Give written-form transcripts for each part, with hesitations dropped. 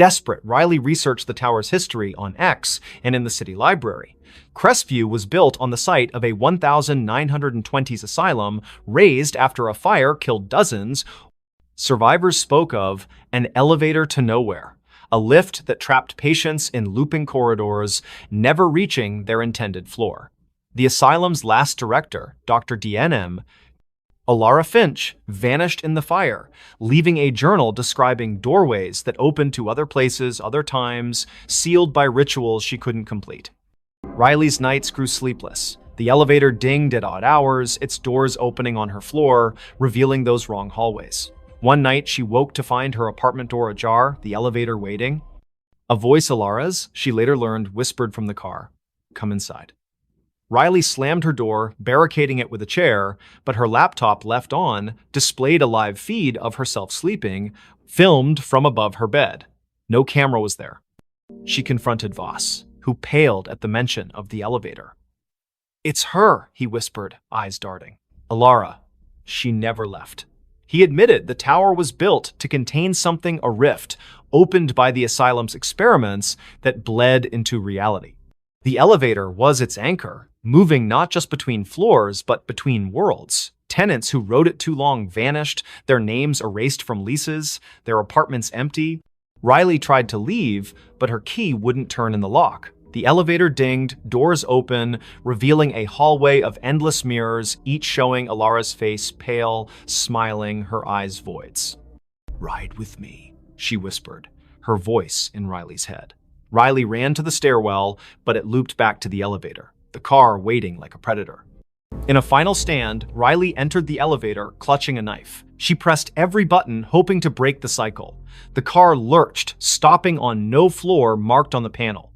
Desperate, Riley researched the tower's history on X and in the city library. Crestview was built on the site of a 1920s asylum razed after a fire killed dozens. Survivors spoke of an elevator to nowhere, a lift that trapped patients in looping corridors, never reaching their intended floor. The asylum's last director, Dr. DNM, Alara Finch, vanished in the fire, leaving a journal describing doorways that opened to other places, other times, sealed by rituals she couldn't complete. Riley's nights grew sleepless. The elevator dinged at odd hours, its doors opening on her floor, revealing those wrong hallways. One night, she woke to find her apartment door ajar, the elevator waiting. A voice, Alara's, she later learned, whispered from the car, "Come inside." Riley slammed her door, barricading it with a chair, but her laptop, left on, displayed a live feed of herself sleeping, filmed from above her bed. No camera was there. She confronted Voss, who paled at the mention of the elevator. "It's her," he whispered, eyes darting. "Alara, she never left." He admitted the tower was built to contain something, a rift, opened by the asylum's experiments that bled into reality. The elevator was its anchor, moving not just between floors, but between worlds. Tenants who rode it too long vanished, their names erased from leases, their apartments empty. Riley tried to leave, but her key wouldn't turn in the lock. The elevator dinged, doors open, revealing a hallway of endless mirrors, each showing Alara's face, pale, smiling, her eyes voids. "Ride with me," she whispered, her voice in Riley's head. Riley ran to the stairwell, but it looped back to the elevator, the car waiting like a predator. In a final stand, Riley entered the elevator, clutching a knife. She pressed every button, hoping to break the cycle. The car lurched, stopping on no floor marked on the panel.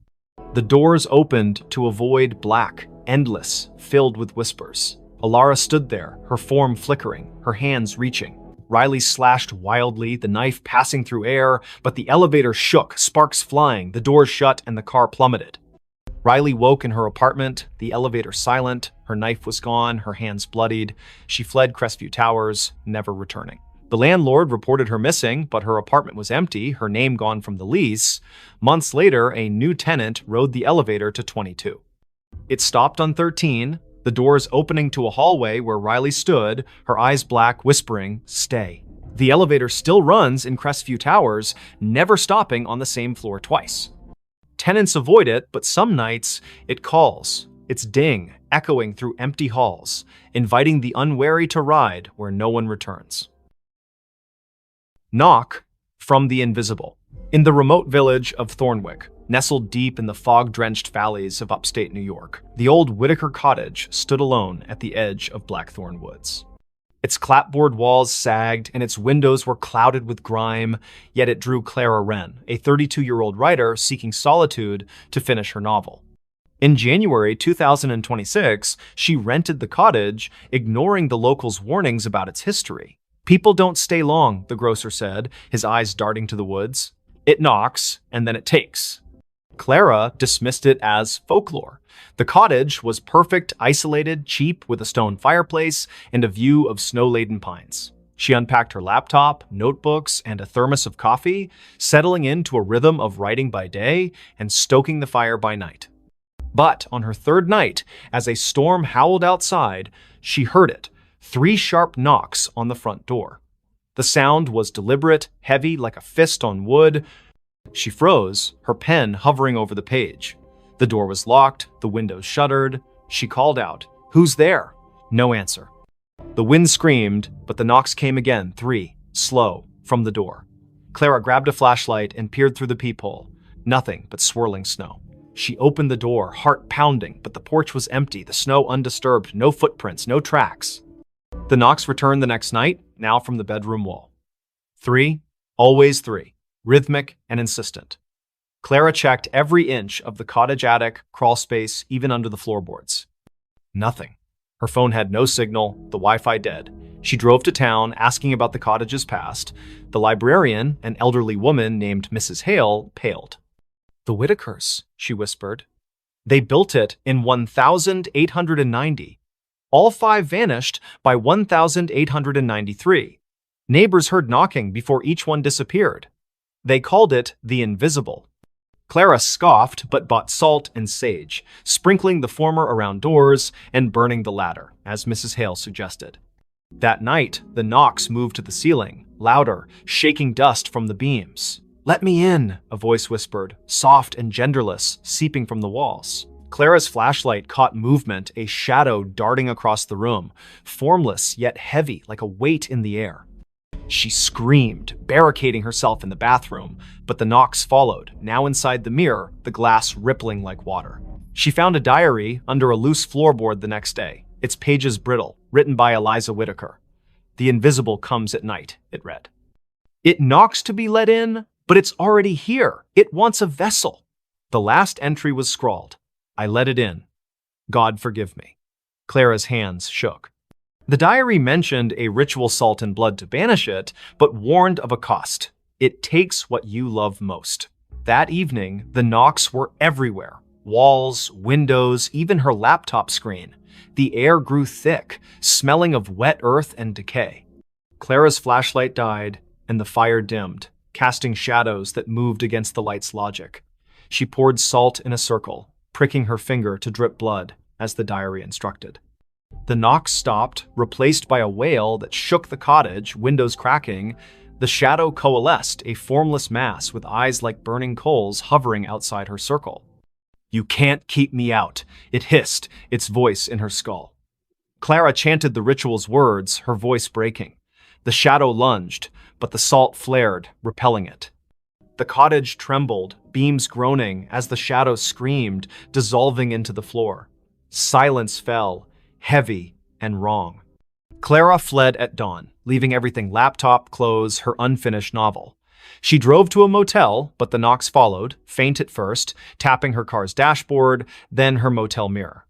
The doors opened to a void black, endless, filled with whispers. Alara stood there, her form flickering, her hands reaching. Riley slashed wildly, the knife passing through air, but the elevator shook, sparks flying, the doors shut, and the car plummeted. Riley woke in her apartment, the elevator silent, her knife was gone, her hands bloodied. She fled Crestview Towers, never returning. The landlord reported her missing, but her apartment was empty, her name gone from the lease. Months later, a new tenant rode the elevator to 22. It stopped on 13, the doors opening to a hallway where Riley stood, her eyes black, whispering, "Stay." The elevator still runs in Crestview Towers, never stopping on the same floor twice. Tenants avoid it, but some nights it calls, its ding echoing through empty halls, inviting the unwary to ride where no one returns. Knock from the invisible. In the remote village of Thornwick, nestled deep in the fog-drenched valleys of upstate New York, the old Whitaker cottage stood alone at the edge of Blackthorn Woods. Its clapboard walls sagged and its windows were clouded with grime, yet it drew Clara Wren, a 32-year-old writer seeking solitude to finish her novel. In January 2026, she rented the cottage, ignoring the locals' warnings about its history. "People don't stay long," the grocer said, his eyes darting to the woods. "It knocks, and then it takes." Clara dismissed it as folklore. The cottage was perfect, isolated, cheap, with a stone fireplace and a view of snow-laden pines. She unpacked her laptop, notebooks, and a thermos of coffee, settling into a rhythm of writing by day and stoking the fire by night. But on her third night, as a storm howled outside, she heard it. 3 sharp knocks on the front door. The sound was deliberate, heavy like a fist on wood. She froze, her pen hovering over the page. The door was locked, the windows shuttered. She called out, "Who's there?" No answer. The wind screamed, but the knocks came again, 3, slow, from the door. Clara grabbed a flashlight and peered through the peephole. Nothing but swirling snow. She opened the door, heart pounding, but the porch was empty, the snow undisturbed, no footprints, no tracks. The knocks returned the next night, now from the bedroom wall. 3, always 3, rhythmic and insistent. Clara checked every inch of the cottage attic, crawl space, even under the floorboards. Nothing. Her phone had no signal, the Wi-Fi dead. She drove to town, asking about the cottage's past. The librarian, an elderly woman named Mrs. Hale, paled. "The Whitakers," she whispered. "They built it in 1890. All 5 vanished by 1893. Neighbors heard knocking before each one disappeared. They called it the invisible. Clara scoffed but bought salt and sage, sprinkling the former around doors and burning the latter, as Mrs. Hale suggested. That night, the knocks moved to the ceiling, louder, shaking dust from the beams. "Let me in," a voice whispered, soft and genderless, seeping from the walls. Clara's flashlight caught movement, a shadow darting across the room, formless yet heavy like a weight in the air. She screamed, barricading herself in the bathroom, but the knocks followed, now inside the mirror, the glass rippling like water. She found a diary under a loose floorboard the next day, its pages brittle, written by Eliza Whitaker. "The invisible comes at night," it read. "It knocks to be let in, but it's already here. It wants a vessel." The last entry was scrawled, "I let it in. God forgive me." Clara's hands shook. The diary mentioned a ritual salt and blood to banish it, but warned of a cost. It takes what you love most. That evening, the knocks were everywhere. Walls, windows, even her laptop screen. The air grew thick, smelling of wet earth and decay. Clara's flashlight died, and the fire dimmed, casting shadows that moved against the light's logic. She poured salt in a circle, pricking her finger to drip blood, as the diary instructed. The knocks stopped, replaced by a wail that shook the cottage, windows cracking. The shadow coalesced, a formless mass with eyes like burning coals hovering outside her circle. "You can't keep me out," it hissed, its voice in her skull. Clara chanted the ritual's words, her voice breaking. The shadow lunged, but the salt flared, repelling it. The cottage trembled, beams groaning as the shadow screamed, dissolving into the floor. Silence fell, heavy and wrong. Clara fled at dawn, leaving everything: laptop, clothes, her unfinished novel. She drove to a motel, but the knocks followed, faint at first, tapping her car's dashboard, then her motel mirror.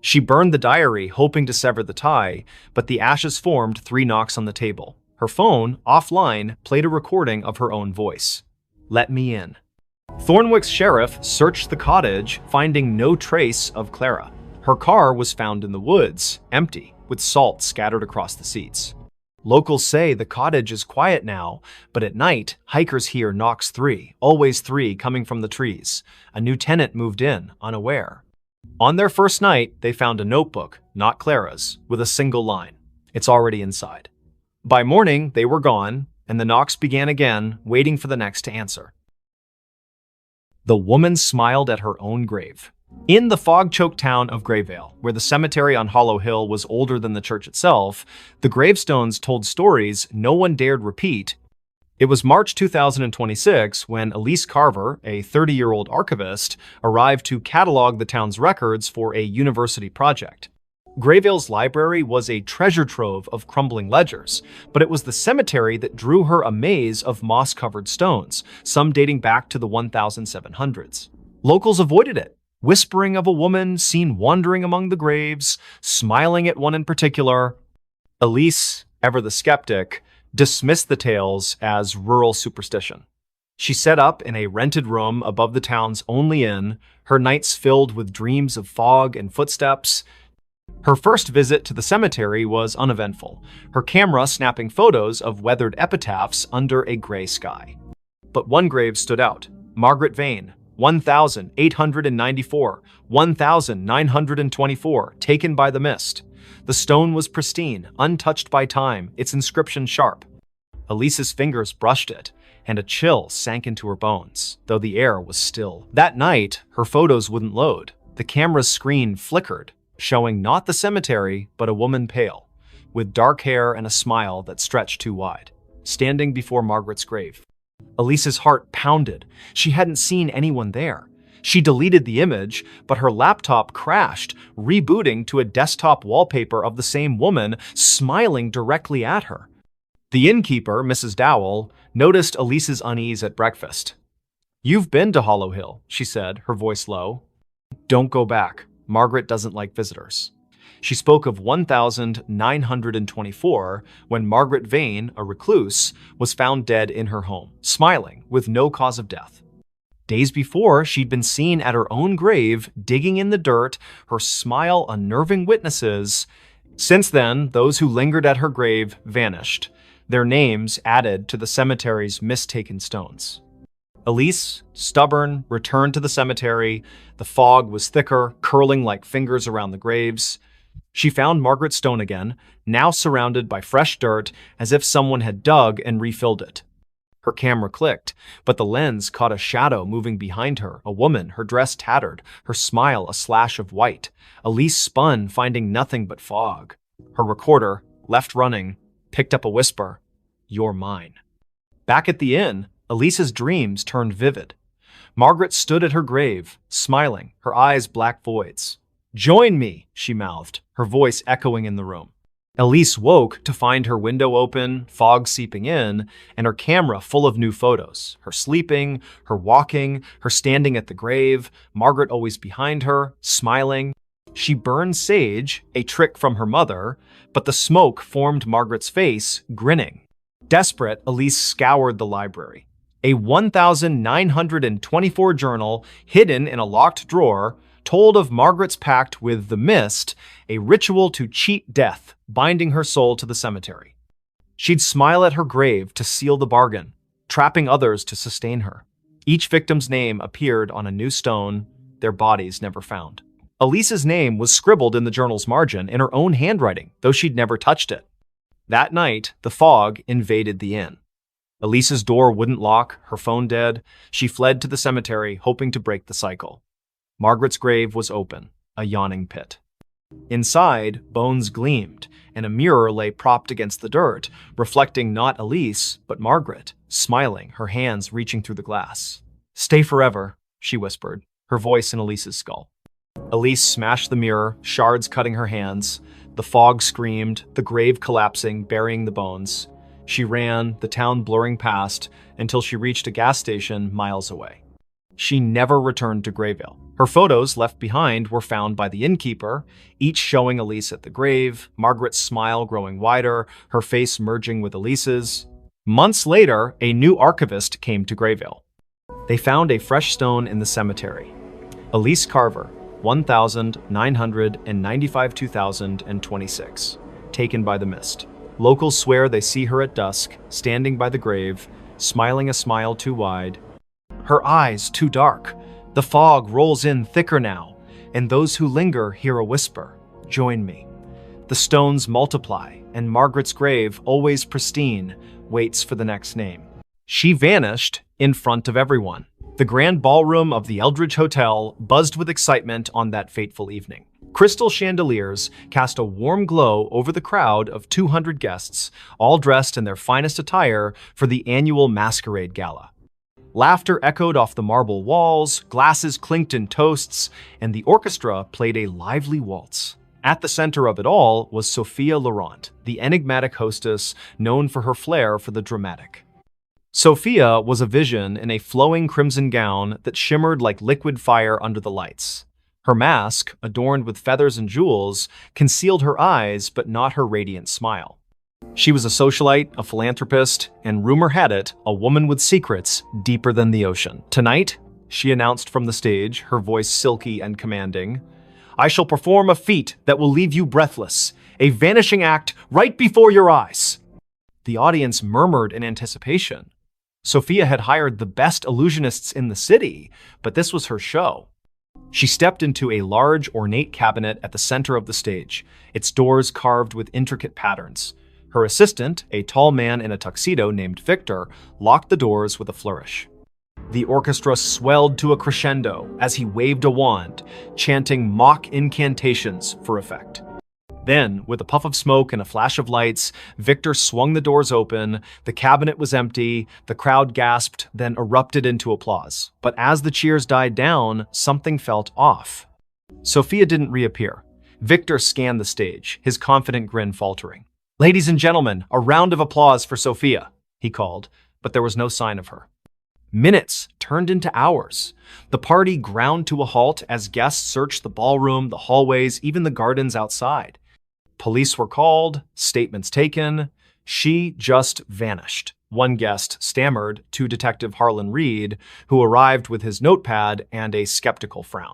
She burned the diary, hoping to sever the tie, but the ashes formed 3 knocks on the table. Her phone, offline, played a recording of her own voice. "Let me in." Thornwick's sheriff searched the cottage, finding no trace of Clara. Her car was found in the woods, empty, with salt scattered across the seats. Locals say the cottage is quiet now, but at night, hikers hear knocks 3, always 3 coming from the trees. A new tenant moved in, unaware. On their first night, they found a notebook, not Clara's, with a single line. "It's already inside." By morning, they were gone, and the knocks began again, waiting for the next to answer. The woman smiled at her own grave. In the fog-choked town of Grayvale, where the cemetery on Hollow Hill was older than the church itself, the gravestones told stories no one dared repeat. It was March 2026 when Elise Carver, a 30-year-old archivist, arrived to catalog the town's records for a university project. Grayvale's library was a treasure trove of crumbling ledgers, but it was the cemetery that drew her a maze of moss-covered stones, some dating back to the 1700s. Locals avoided it, whispering of a woman seen wandering among the graves, smiling at one in particular. Elise, ever the skeptic, dismissed the tales as rural superstition. She set up in a rented room above the town's only inn, her nights filled with dreams of fog and footsteps. Her first visit to the cemetery was uneventful, her camera snapping photos of weathered epitaphs under a gray sky. But one grave stood out: Margaret Vane, 1894, 1924, taken by the mist. The stone was pristine, untouched by time, its inscription sharp. Elise's fingers brushed it, and a chill sank into her bones, though the air was still. That night, her photos wouldn't load. The camera's screen flickered, showing not the cemetery, but a woman pale, with dark hair and a smile that stretched too wide, standing before Margaret's grave. Elise's heart pounded. She hadn't seen anyone there. She deleted the image, but her laptop crashed, rebooting to a desktop wallpaper of the same woman smiling directly at her. The innkeeper, Mrs. Dowell, noticed Elise's unease at breakfast. "You've been to Hollow Hill," she said, her voice low. "Don't go back. Margaret doesn't like visitors." She spoke of 1924, when Margaret Vane, a recluse, was found dead in her home, smiling, with no cause of death. Days before, she'd been seen at her own grave, digging in the dirt, her smile unnerving witnesses. Since then, those who lingered at her grave vanished, their names added to the cemetery's mistaken stones. Elise, stubborn, returned to the cemetery. The fog was thicker, curling like fingers around the graves. She found Margaret's stone again, now surrounded by fresh dirt, as if someone had dug and refilled it. Her camera clicked, but the lens caught a shadow moving behind her, a woman, her dress tattered, her smile a slash of white. Elise spun, finding nothing but fog. Her recorder, left running, picked up a whisper, "You're mine." Back at the inn, Elise's dreams turned vivid. Margaret stood at her grave, smiling, her eyes black voids. "Join me," she mouthed, her voice echoing in the room. Elise woke to find her window open, fog seeping in, and her camera full of new photos. Her sleeping, her walking, her standing at the grave, Margaret always behind her, smiling. She burned sage, a trick from her mother, but the smoke formed Margaret's face, grinning. Desperate, Elise scoured the library. A 1924 journal, hidden in a locked drawer, told of Margaret's pact with the mist, a ritual to cheat death, binding her soul to the cemetery. She'd smile at her grave to seal the bargain, trapping others to sustain her. Each victim's name appeared on a new stone, their bodies never found. Elise's name was scribbled in the journal's margin in her own handwriting, though she'd never touched it. That night, the fog invaded the inn. Elise's door wouldn't lock, her phone dead. She fled to the cemetery, hoping to break the cycle. Margaret's grave was open, a yawning pit. Inside, bones gleamed, and a mirror lay propped against the dirt, reflecting not Elise, but Margaret, smiling, her hands reaching through the glass. "Stay forever," she whispered, her voice in Elise's skull. Elise smashed the mirror, shards cutting her hands. The fog screamed, the grave collapsing, burying the bones. She ran, the town blurring past, until she reached a gas station miles away. She never returned to Grayville. Her photos left behind were found by the innkeeper, each showing Elise at the grave, Margaret's smile growing wider, her face merging with Elise's. Months later, a new archivist came to Grayville. They found a fresh stone in the cemetery. Elise Carver, 1995-2026, taken by the mist. Locals swear they see her at dusk, standing by the grave, smiling a smile too wide. Her eyes too dark. The fog rolls in thicker now, and those who linger hear a whisper, "Join me." The stones multiply, and Margaret's grave, always pristine, waits for the next name. She vanished in front of everyone. The grand ballroom of the Eldridge Hotel buzzed with excitement on that fateful evening. Crystal chandeliers cast a warm glow over the crowd of 200 guests, all dressed in their finest attire for the annual masquerade gala. Laughter echoed off the marble walls, glasses clinked in toasts, and the orchestra played a lively waltz. At the center of it all was Sophia Laurent, the enigmatic hostess known for her flair for the dramatic. Sophia was a vision in a flowing crimson gown that shimmered like liquid fire under the lights. Her mask, adorned with feathers and jewels, concealed her eyes but not her radiant smile. She was a socialite, a philanthropist, and rumor had it, a woman with secrets deeper than the ocean. "Tonight," she announced from the stage, her voice silky and commanding, "I shall perform a feat that will leave you breathless, a vanishing act right before your eyes." The audience murmured in anticipation. Sophia had hired the best illusionists in the city, but this was her show. She stepped into a large, ornate cabinet at the center of the stage, its doors carved with intricate patterns. Her assistant, a tall man in a tuxedo named Victor, locked the doors with a flourish. The orchestra swelled to a crescendo as he waved a wand, chanting mock incantations for effect. Then, with a puff of smoke and a flash of lights, Victor swung the doors open. The cabinet was empty, the crowd gasped, then erupted into applause. But as the cheers died down, something felt off. Sophia didn't reappear. Victor scanned the stage, his confident grin faltering. "Ladies and gentlemen, a round of applause for Sophia," he called, but there was no sign of her. Minutes turned into hours. The party ground to a halt as guests searched the ballroom, the hallways, even the gardens outside. Police were called, statements taken. She just vanished. One guest stammered to Detective Harlan Reed, who arrived with his notepad and a skeptical frown.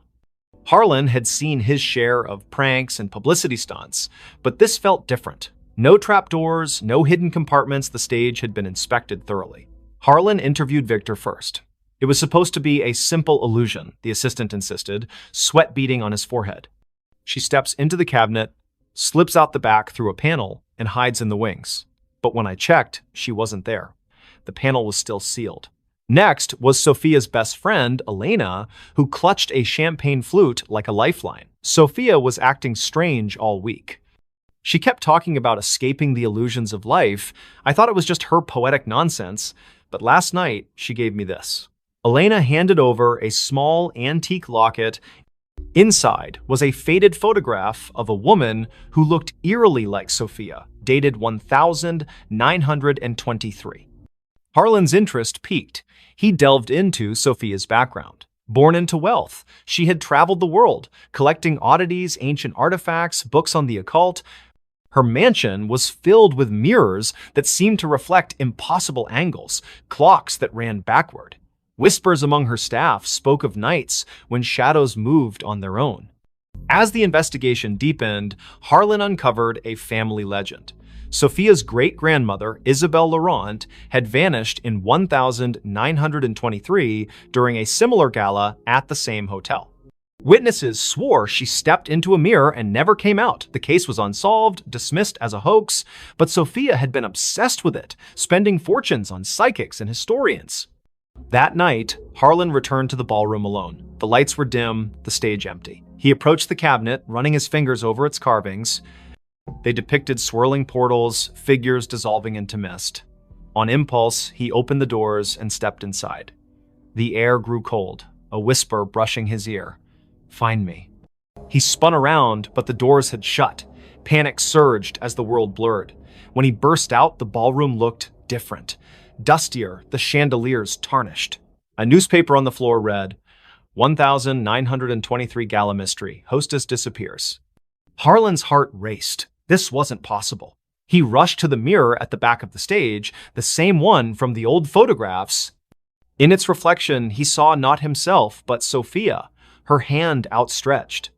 Harlan had seen his share of pranks and publicity stunts, but this felt different. No trapdoors, no hidden compartments, the stage had been inspected thoroughly. Harlan interviewed Victor first. It was supposed to be a simple illusion, the assistant insisted, sweat beading on his forehead. She steps into the cabinet, slips out the back through a panel, and hides in the wings. But when I checked, she wasn't there. The panel was still sealed. Next was Sophia's best friend, Elena, who clutched a champagne flute like a lifeline. Sophia was acting strange all week. She kept talking about escaping the illusions of life. I thought it was just her poetic nonsense, but last night she gave me this. Elena handed over a small antique locket. Inside was a faded photograph of a woman who looked eerily like Sophia, dated 1923. Harlan's interest piqued. He delved into Sophia's background. Born into wealth, she had traveled the world, collecting oddities, ancient artifacts, books on the occult. Her mansion was filled with mirrors that seemed to reflect impossible angles, clocks that ran backward. Whispers among her staff spoke of nights when shadows moved on their own. As the investigation deepened, Harlan uncovered a family legend. Sophia's great-grandmother, Isabel Laurent, had vanished in 1923 during a similar gala at the same hotel. Witnesses swore she stepped into a mirror and never came out. The case was unsolved, dismissed as a hoax, but Sophia had been obsessed with it, spending fortunes on psychics and historians. That night, Harlan returned to the ballroom alone. The lights were dim, the stage empty. He approached the cabinet, running his fingers over its carvings. They depicted swirling portals, figures dissolving into mist. On impulse, he opened the doors and stepped inside. The air grew cold, a whisper brushing his ear. "Find me." He spun around, but the doors had shut. Panic surged as the world blurred. When he burst out, the ballroom looked different. Dustier, the chandeliers tarnished. A newspaper on the floor read, 1923 Gala Mystery. Hostess disappears. Harlan's heart raced. This wasn't possible. He rushed to the mirror at the back of the stage, the same one from the old photographs. In its reflection, he saw not himself, but Sophia, her hand outstretched.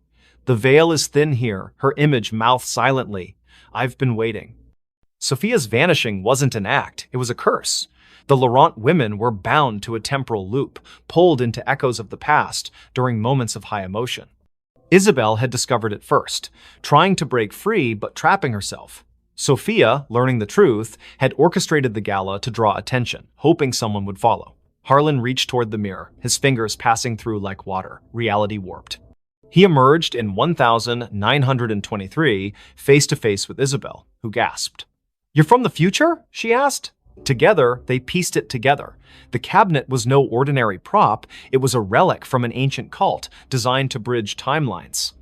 "The veil is thin here," her image mouthed silently. "I've been waiting." Sophia's vanishing wasn't an act, it was a curse. The Laurent women were bound to a temporal loop, pulled into echoes of the past during moments of high emotion. Isabel had discovered it first, trying to break free but trapping herself. Sophia, learning the truth, had orchestrated the gala to draw attention, hoping someone would follow. Harlan reached toward the mirror, his fingers passing through like water, reality warped. He emerged in 1923, face to face with Isabel, who gasped. "You're from the future?" she asked. Together, they pieced it together. The cabinet was no ordinary prop, it was a relic from an ancient cult designed to bridge timelines.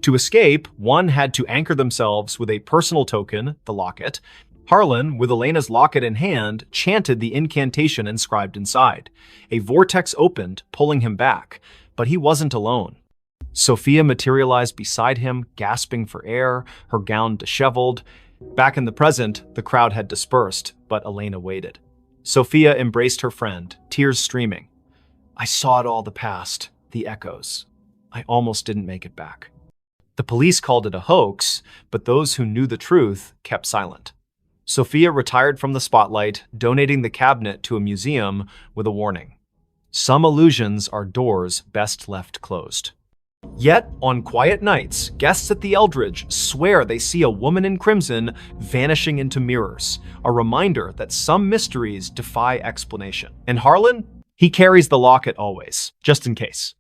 To escape, one had to anchor themselves with a personal token, the locket. Harlan, with Elena's locket in hand, chanted the incantation inscribed inside. A vortex opened, pulling him back, but he wasn't alone. Sophia materialized beside him, gasping for air, her gown disheveled. Back in the present, the crowd had dispersed, but Elena waited. Sophia embraced her friend, tears streaming. "I saw it all, the past, the echoes. I almost didn't make it back." The police called it a hoax, but those who knew the truth kept silent. Sophia retired from the spotlight, donating the cabinet to a museum with a warning. Some illusions are doors best left closed. Yet, on quiet nights, guests at the Eldridge swear they see a woman in crimson vanishing into mirrors, a reminder that some mysteries defy explanation. And Harlan? He carries the locket always, just in case.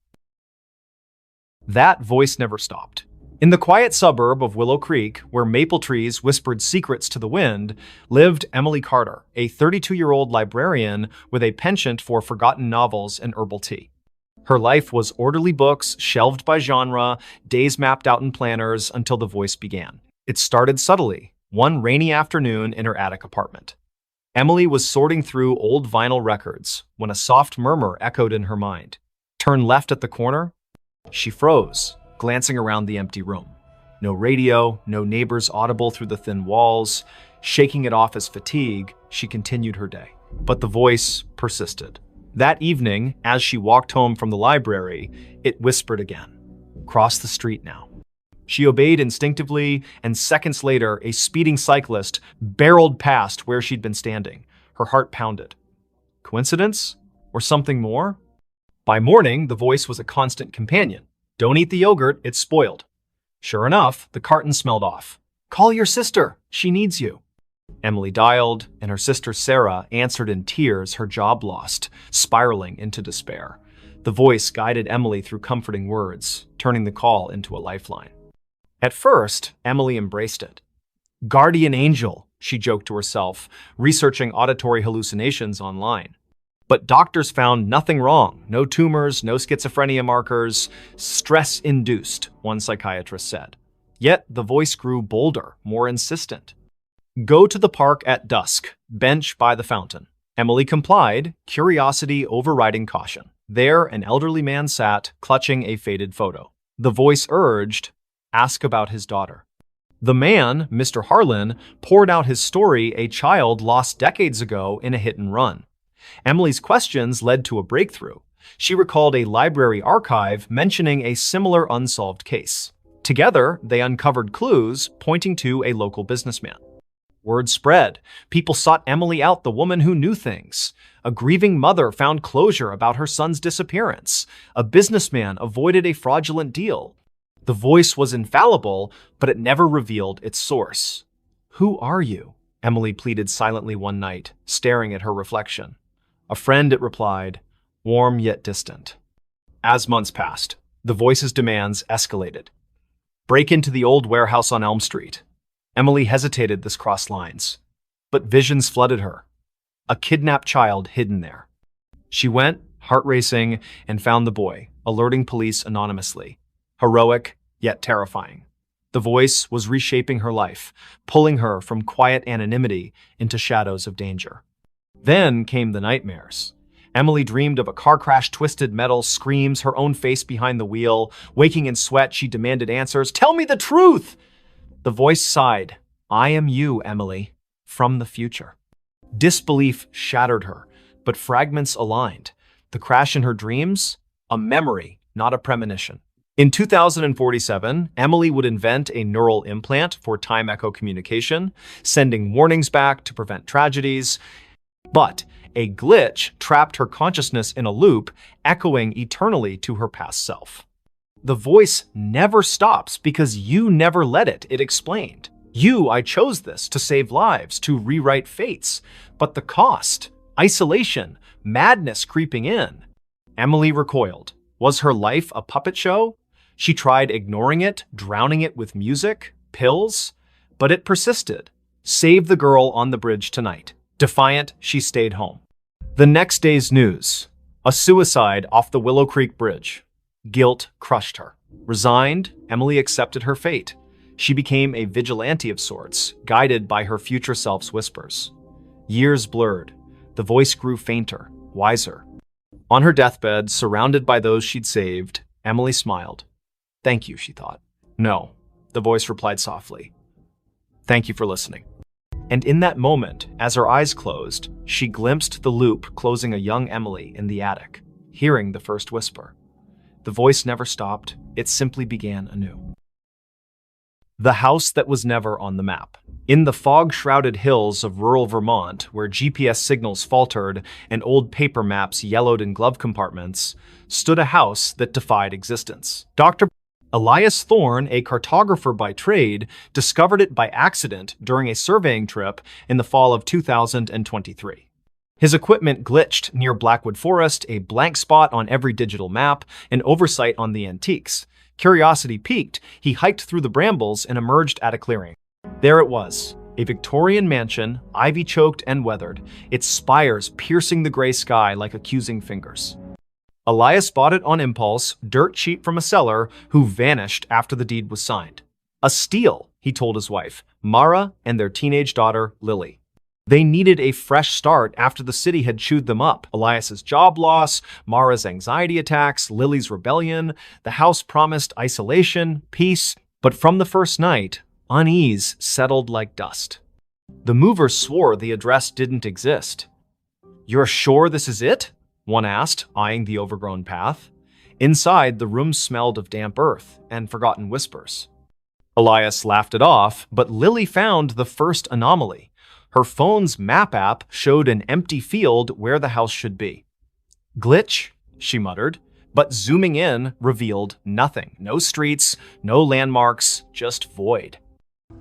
That voice never stopped. In the quiet suburb of Willow Creek, where maple trees whispered secrets to the wind, lived Emily Carter, a 32-year-old librarian with a penchant for forgotten novels and herbal tea. Her life was orderly books, shelved by genre, days mapped out in planners until the voice began. It started subtly, one rainy afternoon in her attic apartment. Emily was sorting through old vinyl records when a soft murmur echoed in her mind. "Turn left at the corner." She froze, glancing around the empty room. No radio, no neighbors audible through the thin walls. Shaking it off as fatigue, she continued her day. But the voice persisted. That evening, as she walked home from the library, it whispered again. "Cross the street now." She obeyed instinctively, and seconds later, a speeding cyclist barreled past where she'd been standing. Her heart pounded. Coincidence? Or something more? By morning, the voice was a constant companion. Don't eat the yogurt, it's spoiled. Sure enough, the carton smelled off. Call your sister, she needs you. Emily dialed, and her sister Sarah answered in tears, her job lost, spiraling into despair. The voice guided Emily through comforting words, turning the call into a lifeline. At first, Emily embraced it. Guardian angel, she joked to herself, researching auditory hallucinations online. But doctors found nothing wrong. No tumors, no schizophrenia markers. Stress-induced, one psychiatrist said. Yet the voice grew bolder, more insistent. Go to the park at dusk, bench by the fountain. Emily complied, curiosity overriding caution. There, an elderly man sat, clutching a faded photo. The voice urged, ask about his daughter. The man, Mr. Harlan, poured out his story, a child lost decades ago in a hit and run. Emily's questions led to a breakthrough. She recalled a library archive mentioning a similar unsolved case. Together, they uncovered clues pointing to a local businessman. Word spread. People sought Emily out, the woman who knew things. A grieving mother found closure about her son's disappearance. A businessman avoided a fraudulent deal. The voice was infallible, but it never revealed its source. Who are you? Emily pleaded silently one night, staring at her reflection. A friend, it replied, warm yet distant. As months passed, the voice's demands escalated. Break into the old warehouse on Elm Street. Emily hesitated this crossed lines, but visions flooded her. A kidnapped child hidden there. She went, heart racing, and found the boy, alerting police anonymously. Heroic, yet terrifying. The voice was reshaping her life, pulling her from quiet anonymity into shadows of danger. Then came the nightmares. Emily dreamed of a car crash, twisted metal, screams, her own face behind the wheel. Waking in sweat, she demanded answers. Tell me the truth! The voice sighed. I am you, Emily, from the future. Disbelief shattered her, but fragments aligned. The crash in her dreams? A memory, not a premonition. In 2047, Emily would invent a neural implant for time echo communication, sending warnings back to prevent tragedies. But a glitch trapped her consciousness in a loop, echoing eternally to her past self. The voice never stops because you never let it, it explained. I chose this to save lives, to rewrite fates. But the cost, isolation, madness creeping in. Emily recoiled. Was her life a puppet show? She tried ignoring it, drowning it with music, pills, but it persisted. Save the girl on the bridge tonight. Defiant, she stayed home. The next day's news. A suicide off the Willow Creek Bridge. Guilt crushed her. Resigned, Emily accepted her fate. She became a vigilante of sorts, guided by her future self's whispers. Years blurred. The voice grew fainter, wiser. On her deathbed, surrounded by those she'd saved, Emily smiled. Thank you, she thought. No, the voice replied softly. Thank you for listening. And in that moment, as her eyes closed, she glimpsed the loop closing a young Emily in the attic, hearing the first whisper. The voice never stopped, it simply began anew. The house that was never on the map. In the fog-shrouded hills of rural Vermont, where GPS signals faltered and old paper maps yellowed in glove compartments, stood a house that defied existence. Dr. Elias Thorne, a cartographer by trade, discovered it by accident during a surveying trip in the fall of 2023. His equipment glitched near Blackwood Forest, a blank spot on every digital map, an oversight on the antiques. Curiosity piqued, he hiked through the brambles and emerged at a clearing. There it was, a Victorian mansion, ivy-choked and weathered, its spires piercing the gray sky like accusing fingers. Elias bought it on impulse, dirt cheap from a seller who vanished after the deed was signed. A steal, he told his wife, Mara, and their teenage daughter, Lily. They needed a fresh start after the city had chewed them up. Elias's job loss, Mara's anxiety attacks, Lily's rebellion. The house promised isolation, peace, but from the first night, unease settled like dust. The movers swore the address didn't exist. You're sure this is it? One asked, eyeing the overgrown path. Inside, the room smelled of damp earth and forgotten whispers. Elias laughed it off, but Lily found the first anomaly. Her phone's map app showed an empty field where the house should be. Glitch? she muttered, but zooming in revealed nothing. No streets, no landmarks, just void.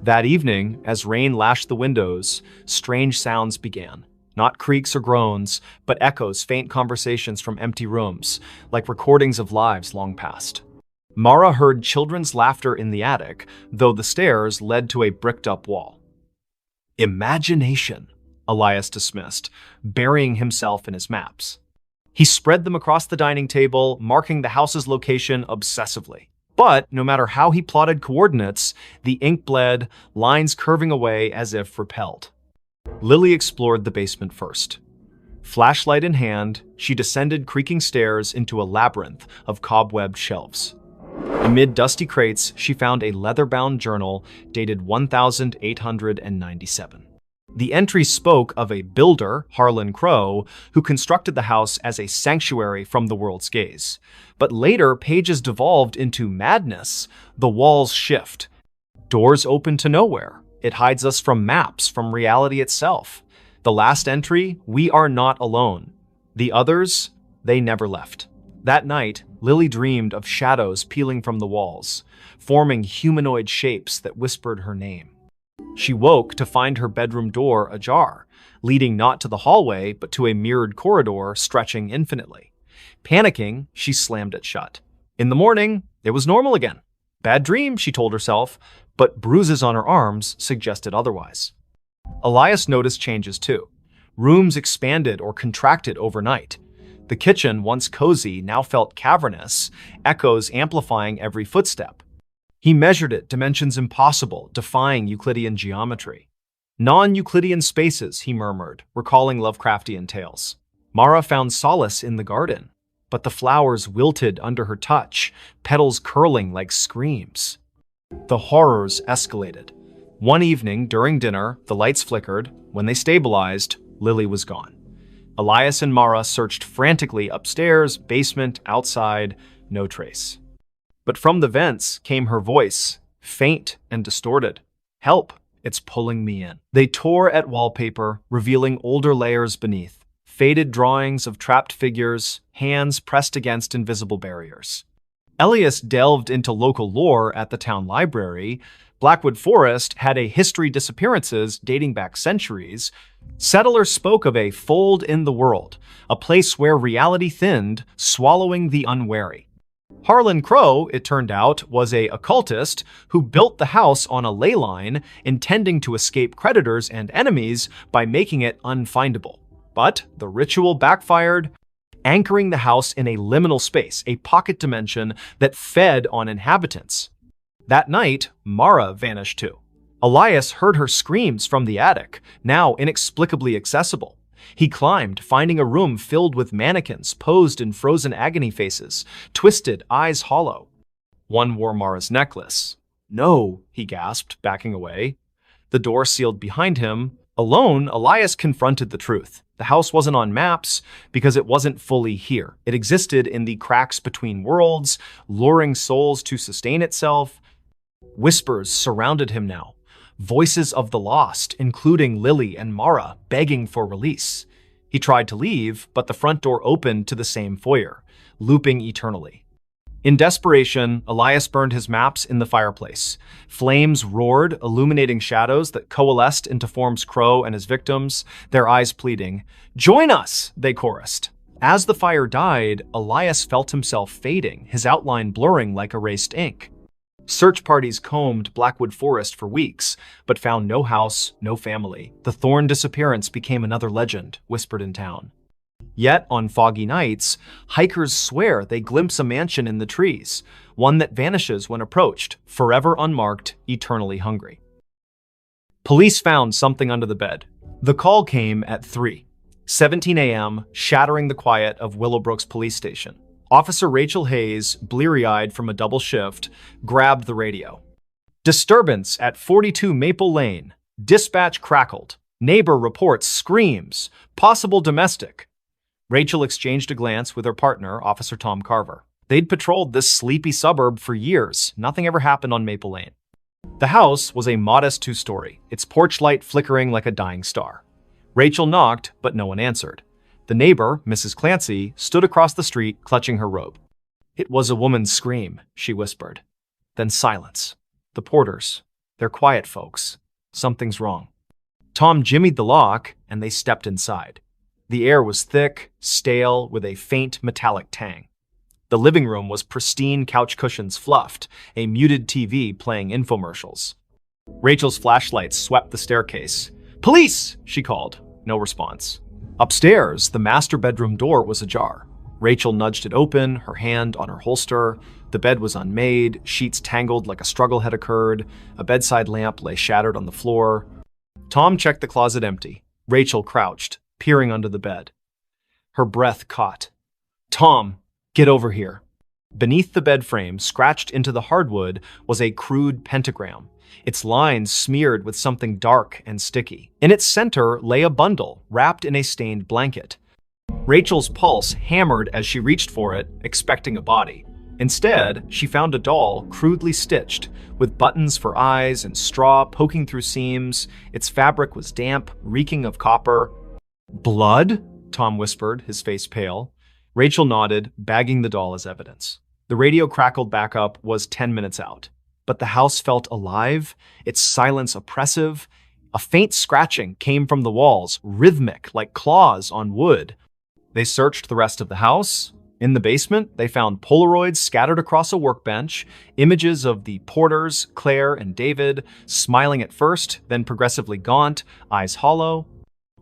That evening, as rain lashed the windows, strange sounds began. Not creaks or groans, but echoes, faint conversations from empty rooms, like recordings of lives long past. Mara heard children's laughter in the attic, though the stairs led to a bricked-up wall. Imagination, Elias dismissed, burying himself in his maps. He spread them across the dining table, marking the house's location obsessively. But no matter how he plotted coordinates, the ink bled, lines curving away as if repelled. Lily explored the basement first. Flashlight in hand, she descended creaking stairs into a labyrinth of cobwebbed shelves. Amid dusty crates, she found a leather-bound journal dated 1897. The entry spoke of a builder, Harlan Crow, who constructed the house as a sanctuary from the world's gaze. But later, pages devolved into madness. The walls shift. Doors open to nowhere. It hides us from maps, from reality itself. The last entry, we are not alone. The others, they never left. That night, Lily dreamed of shadows peeling from the walls, forming humanoid shapes that whispered her name. She woke to find her bedroom door ajar, leading not to the hallway, but to a mirrored corridor stretching infinitely. Panicking, she slammed it shut. In the morning, it was normal again. Bad dream, she told herself, but bruises on her arms suggested otherwise. Elias noticed changes too. Rooms expanded or contracted overnight. The kitchen, once cozy, now felt cavernous, echoes amplifying every footstep. He measured it, dimensions impossible, defying Euclidean geometry. Non-Euclidean spaces, he murmured, recalling Lovecraftian tales. Mara found solace in the garden, but the flowers wilted under her touch, petals curling like screams. The horrors escalated. One evening, during dinner, the lights flickered. When they stabilized, Lily was gone. Elias and Mara searched frantically upstairs, basement, outside, no trace. But from the vents came her voice, faint and distorted. Help, it's pulling me in. They tore at wallpaper, revealing older layers beneath. Faded drawings of trapped figures, hands pressed against invisible barriers. Elias delved into local lore at the town library. Blackwood Forest had a history disappearances dating back centuries. Settlers spoke of a fold in the world, a place where reality thinned, swallowing the unwary. Harlan Crow, it turned out, was an occultist who built the house on a ley line, intending to escape creditors and enemies by making it unfindable. But the ritual backfired, anchoring the house in a liminal space, a pocket dimension that fed on inhabitants. That night, Mara vanished too. Elias heard her screams from the attic, now inexplicably accessible. He climbed, finding a room filled with mannequins posed in frozen agony faces, twisted, eyes hollow. One wore Mara's necklace. No, he gasped, backing away. The door sealed behind him. Alone, Elias confronted the truth. The house wasn't on maps because it wasn't fully here. It existed in the cracks between worlds, luring souls to sustain itself. Whispers surrounded him now. Voices of the lost, including Lily and Mara, begging for release. He tried to leave, but the front door opened to the same foyer, looping eternally. In desperation, Elias burned his maps in the fireplace. Flames roared, illuminating shadows that coalesced into forms Crow and his victims, their eyes pleading. "Join us!" they chorused. As the fire died, Elias felt himself fading, his outline blurring like erased ink. Search parties combed Blackwood Forest for weeks, but found no house, no family. The Thorn disappearance became another legend, whispered in town. Yet, on foggy nights, hikers swear they glimpse a mansion in the trees, one that vanishes when approached, forever unmarked, eternally hungry. Police found something under the bed. The call came at 3:17 a.m., shattering the quiet of Willowbrook's police station. Officer Rachel Hayes, bleary-eyed from a double shift, grabbed the radio. "Disturbance at 42 Maple Lane. Dispatch crackled. Neighbor reports screams. Possible domestic." Rachel exchanged a glance with her partner, Officer Tom Carver. They'd patrolled this sleepy suburb for years. Nothing ever happened on Maple Lane. The house was a modest two-story, its porch light flickering like a dying star. Rachel knocked, but no one answered. The neighbor, Mrs. Clancy, stood across the street, clutching her robe. "It was a woman's scream," she whispered. Then silence. "The porters. They're quiet folks. Something's wrong." Tom jimmied the lock, and they stepped inside. The air was thick, stale, with a faint metallic tang. The living room was pristine, couch cushions fluffed, a muted TV playing infomercials. Rachel's flashlight swept the staircase. "Police!" she called. No response. Upstairs, the master bedroom door was ajar. Rachel nudged it open, her hand on her holster. The bed was unmade, sheets tangled like a struggle had occurred. A bedside lamp lay shattered on the floor. Tom checked the closet empty. Rachel crouched, peering under the bed. Her breath caught. "Tom, get over here." Beneath the bed frame, scratched into the hardwood, was a crude pentagram, its lines smeared with something dark and sticky. In its center lay a bundle, wrapped in a stained blanket. Rachel's pulse hammered as she reached for it, expecting a body. Instead, she found a doll crudely stitched, with buttons for eyes and straw poking through seams. Its fabric was damp, reeking of copper. "Blood?" Tom whispered, his face pale. Rachel nodded, bagging the doll as evidence. The radio crackled back up, was 10 minutes out. But the house felt alive, its silence oppressive. A faint scratching came from the walls, rhythmic, like claws on wood. They searched the rest of the house. In the basement, they found Polaroids scattered across a workbench, images of the Porters, Claire and David, smiling at first, then progressively gaunt, eyes hollow.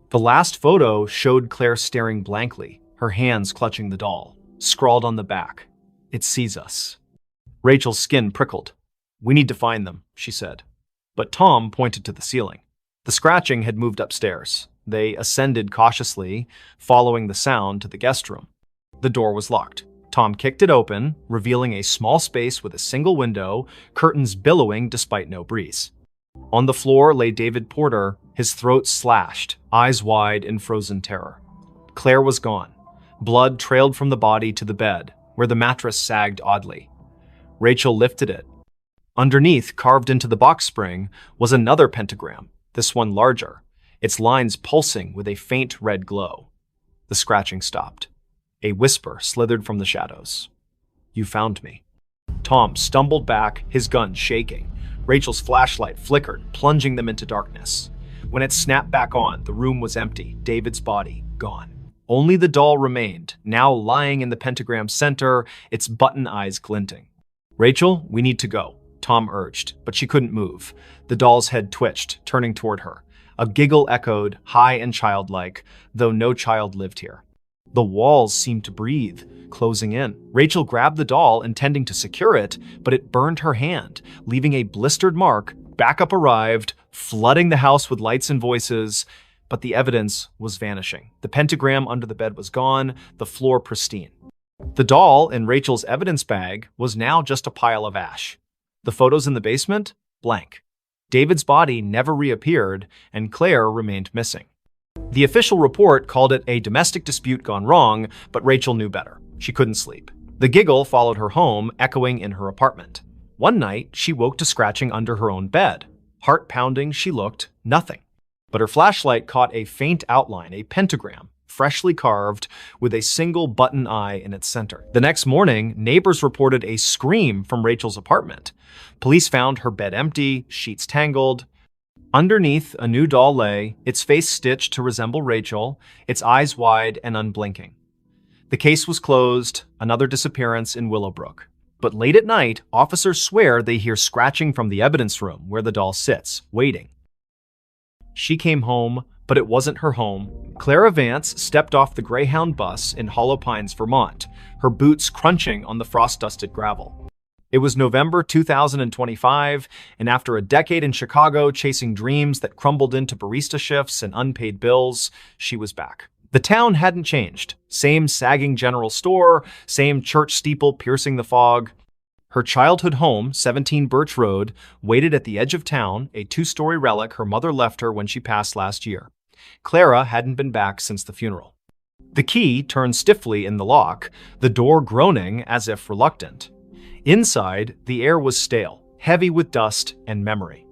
The last photo showed Claire staring blankly, her hands clutching the doll. Scrawled on the back, "It sees us." Rachel's skin prickled. "We need to find them," she said. But Tom pointed to the ceiling. The scratching had moved upstairs. They ascended cautiously, following the sound to the guest room. The door was locked. Tom kicked it open, revealing a small space with a single window, curtains billowing despite no breeze. On the floor lay David Porter, his throat slashed, eyes wide in frozen terror. Claire was gone. Blood trailed from the body to the bed, where the mattress sagged oddly. Rachel lifted it. Underneath, carved into the box spring, was another pentagram, this one larger, its lines pulsing with a faint red glow. The scratching stopped. A whisper slithered from the shadows. "You found me." Tom stumbled back, his gun shaking. Rachel's flashlight flickered, plunging them into darkness. When it snapped back on, the room was empty, David's body gone. Only the doll remained, now lying in the pentagram's center, its button eyes glinting. "Rachel, we need to go," Tom urged, but she couldn't move. The doll's head twitched, turning toward her. A giggle echoed, high and childlike, though no child lived here. The walls seemed to breathe, closing in. Rachel grabbed the doll, intending to secure it, but it burned her hand, leaving a blistered mark. Backup arrived, flooding the house with lights and voices, but the evidence was vanishing. The pentagram under the bed was gone, the floor pristine. The doll in Rachel's evidence bag was now just a pile of ash. The photos in the basement? Blank. David's body never reappeared, and Claire remained missing. The official report called it a domestic dispute gone wrong, but Rachel knew better. She couldn't sleep. The giggle followed her home, echoing in her apartment. One night, she woke to scratching under her own bed. Heart pounding, she looked, nothing. But her flashlight caught a faint outline, a pentagram, freshly carved, with a single button eye in its center. The next morning, neighbors reported a scream from Rachel's apartment. Police found her bed empty, sheets tangled. Underneath, a new doll lay, its face stitched to resemble Rachel, its eyes wide and unblinking. The case was closed, another disappearance in Willowbrook. But late at night, officers swear they hear scratching from the evidence room where the doll sits, waiting. She came home, but it wasn't her home. Clara Vance stepped off the Greyhound bus in Hollow Pines, Vermont, her boots crunching on the frost-dusted gravel. It was November 2025, and after a decade in Chicago chasing dreams that crumbled into barista shifts and unpaid bills, she was back. The town hadn't changed. Same sagging general store, same church steeple piercing the fog. Her childhood home, 17 Birch Road, waited at the edge of town, a two-story relic her mother left her when she passed last year. Clara hadn't been back since the funeral. The key turned stiffly in the lock, the door groaning as if reluctant. Inside, the air was stale, heavy with dust and memory.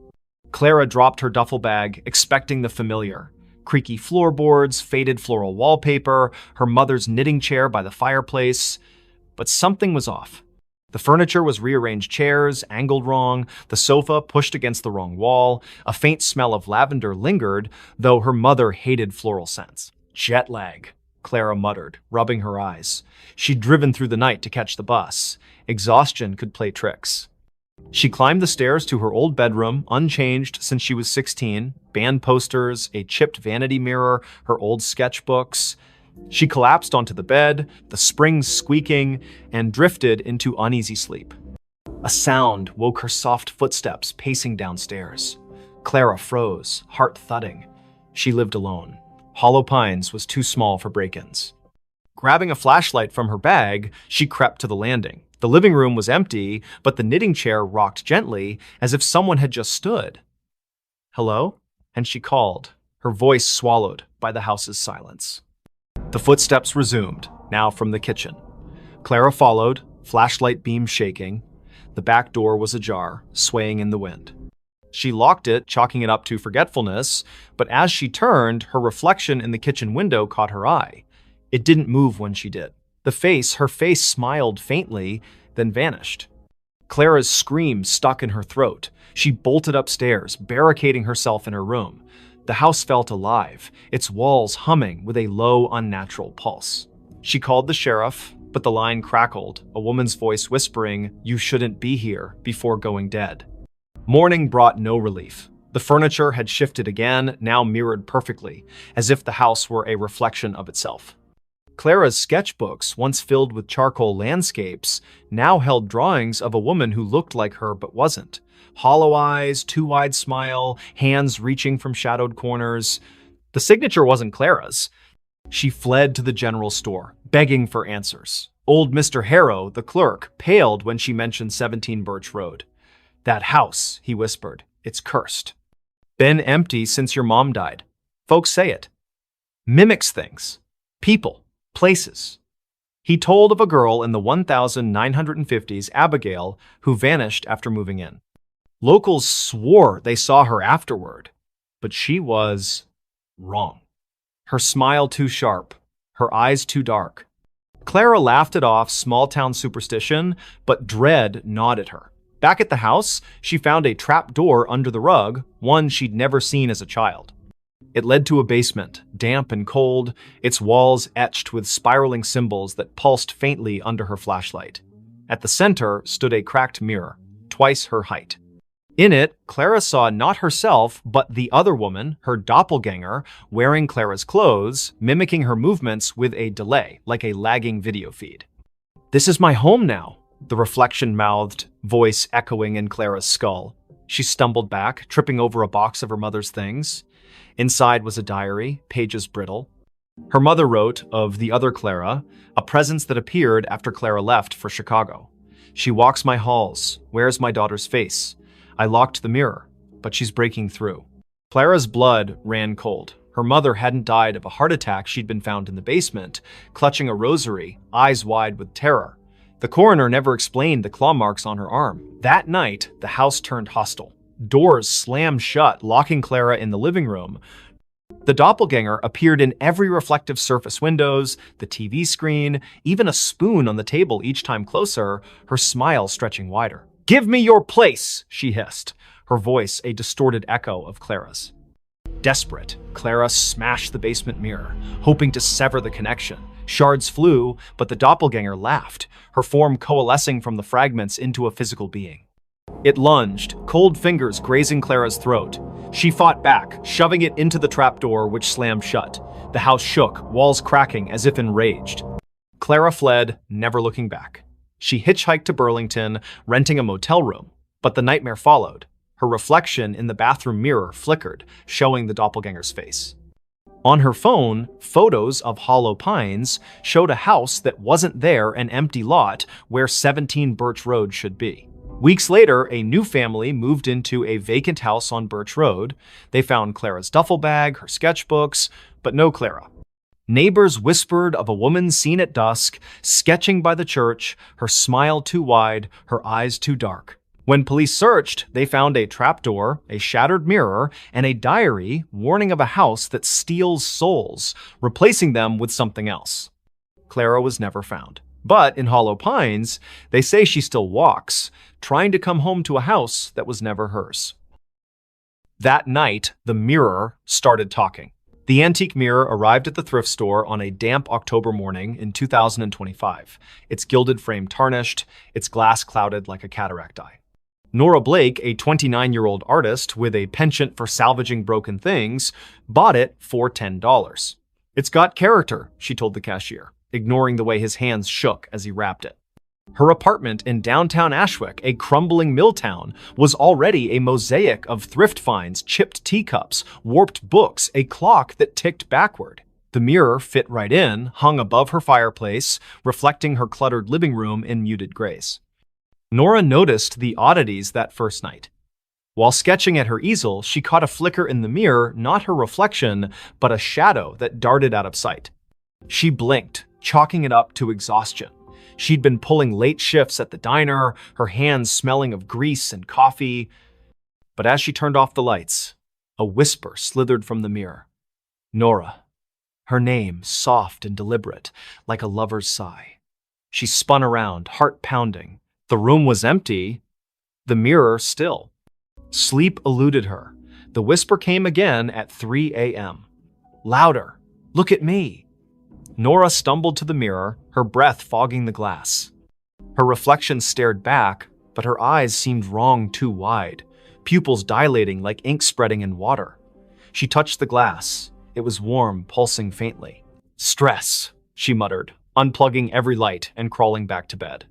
Clara dropped her duffel bag, expecting the familiar. Creaky floorboards, faded floral wallpaper, her mother's knitting chair by the fireplace. But something was off. The furniture was rearranged chairs, angled wrong, the sofa pushed against the wrong wall, a faint smell of lavender lingered, though her mother hated floral scents. Jet lag, Clara muttered, rubbing her eyes. She'd driven through the night to catch the bus. Exhaustion could play tricks. She climbed the stairs to her old bedroom, unchanged since she was 16, band posters, a chipped vanity mirror, her old sketchbooks. She collapsed onto the bed, the springs squeaking, and drifted into uneasy sleep. A sound woke her soft footsteps pacing downstairs. Clara froze, heart thudding. She lived alone. Hollow Pines was too small for break-ins. Grabbing a flashlight from her bag, she crept to the landing. The living room was empty, but the knitting chair rocked gently, as if someone had just stood. "Hello?" And she called, her voice swallowed by the house's silence. The footsteps resumed, now from the kitchen. Clara followed, flashlight beam shaking. The back door was ajar, swaying in the wind. She locked it, chalking it up to forgetfulness, but as she turned, her reflection in the kitchen window caught her eye. It didn't move when she did. Her face smiled faintly, then vanished. Clara's scream stuck in her throat. She bolted upstairs, barricading herself in her room. The house felt alive, its walls humming with a low, unnatural pulse. She called the sheriff, but the line crackled, a woman's voice whispering, "You shouldn't be here," before going dead. Morning brought no relief. The furniture had shifted again, now mirrored perfectly, as if the house were a reflection of itself. Clara's sketchbooks, once filled with charcoal landscapes, now held drawings of a woman who looked like her but wasn't. Hollow eyes, too wide smile, hands reaching from shadowed corners. The signature wasn't Clara's. She fled to the general store, begging for answers. Old Mr. Harrow, the clerk, paled when she mentioned 17 Birch Road. "That house," he whispered, "it's cursed. Been empty since your mom died. Folks say it. Mimics things. People. Places." He told of a girl in the 1950s, Abigail, who vanished after moving in. Locals swore they saw her afterward, but she was wrong. Her smile too sharp, her eyes too dark. Clara laughed it off, small-town superstition, but dread gnawed at her. Back at the house, she found a trap door under the rug, one she'd never seen as a child. It led to a basement, damp and cold, its walls etched with spiraling symbols that pulsed faintly under her flashlight. At the center stood a cracked mirror, twice her height. In it, Clara saw not herself, but the other woman, her doppelganger, wearing Clara's clothes, mimicking her movements with a delay, like a lagging video feed. "This is my home now," the reflection-mouthed, voice echoing in Clara's skull. She stumbled back, tripping over a box of her mother's things. Inside was a diary, pages brittle. Her mother wrote of the other Clara, a presence that appeared after Clara left for Chicago. "She walks my halls, wears my daughter's face. I locked the mirror, but she's breaking through." Clara's blood ran cold. Her mother hadn't died of a heart attack. She'd been found in the basement, clutching a rosary, eyes wide with terror. The coroner never explained the claw marks on her arm. That night, the house turned hostile. Doors slammed shut, locking Clara in the living room. The doppelganger appeared in every reflective surface: windows, the TV screen, even a spoon on the table each time closer, her smile stretching wider. "Give me your place," she hissed, her voice a distorted echo of Clara's. Desperate, Clara smashed the basement mirror, hoping to sever the connection. Shards flew, but the doppelganger laughed, her form coalescing from the fragments into a physical being. It lunged, cold fingers grazing Clara's throat. She fought back, shoving it into the trapdoor, which slammed shut. The house shook, walls cracking as if enraged. Clara fled, never looking back. She hitchhiked to Burlington, renting a motel room. But the nightmare followed. Her reflection in the bathroom mirror flickered, showing the doppelganger's face. On her phone, photos of Hollow Pines showed a house that wasn't there, an empty lot where 17 Birch Road should be. Weeks later, a new family moved into a vacant house on Birch Road. They found Clara's duffel bag, her sketchbooks, but no Clara. Neighbors whispered of a woman seen at dusk, sketching by the church, her smile too wide, her eyes too dark. When police searched, they found a trapdoor, a shattered mirror, and a diary warning of a house that steals souls, replacing them with something else. Clara was never found. But in Hollow Pines, they say she still walks, trying to come home to a house that was never hers. That night, the mirror started talking. The antique mirror arrived at the thrift store on a damp October morning in 2025, its gilded frame tarnished, its glass clouded like a cataract eye. Nora Blake, a 29-year-old artist with a penchant for salvaging broken things, bought it for $10. "It's got character," she told the cashier, ignoring the way his hands shook as he wrapped it. Her apartment in downtown Ashwick, a crumbling mill town, was already a mosaic of thrift finds, chipped teacups, warped books, a clock that ticked backward. The mirror fit right in, hung above her fireplace, reflecting her cluttered living room in muted grays. Nora noticed the oddities that first night. While sketching at her easel, she caught a flicker in the mirror, not her reflection, but a shadow that darted out of sight. She blinked, chalking it up to exhaustion. She'd been pulling late shifts at the diner, her hands smelling of grease and coffee. But as she turned off the lights, a whisper slithered from the mirror. Nora. Her name, soft and deliberate, like a lover's sigh. She spun around, heart pounding. The room was empty, the mirror still. Sleep eluded her. The whisper came again at 3 a.m. Louder. Look at me. Nora stumbled to the mirror, her breath fogging the glass. Her reflection stared back, but her eyes seemed wrong too wide, pupils dilating like ink spreading in water. She touched the glass. It was warm, pulsing faintly. Stress, she muttered, unplugging every light and crawling back to bed.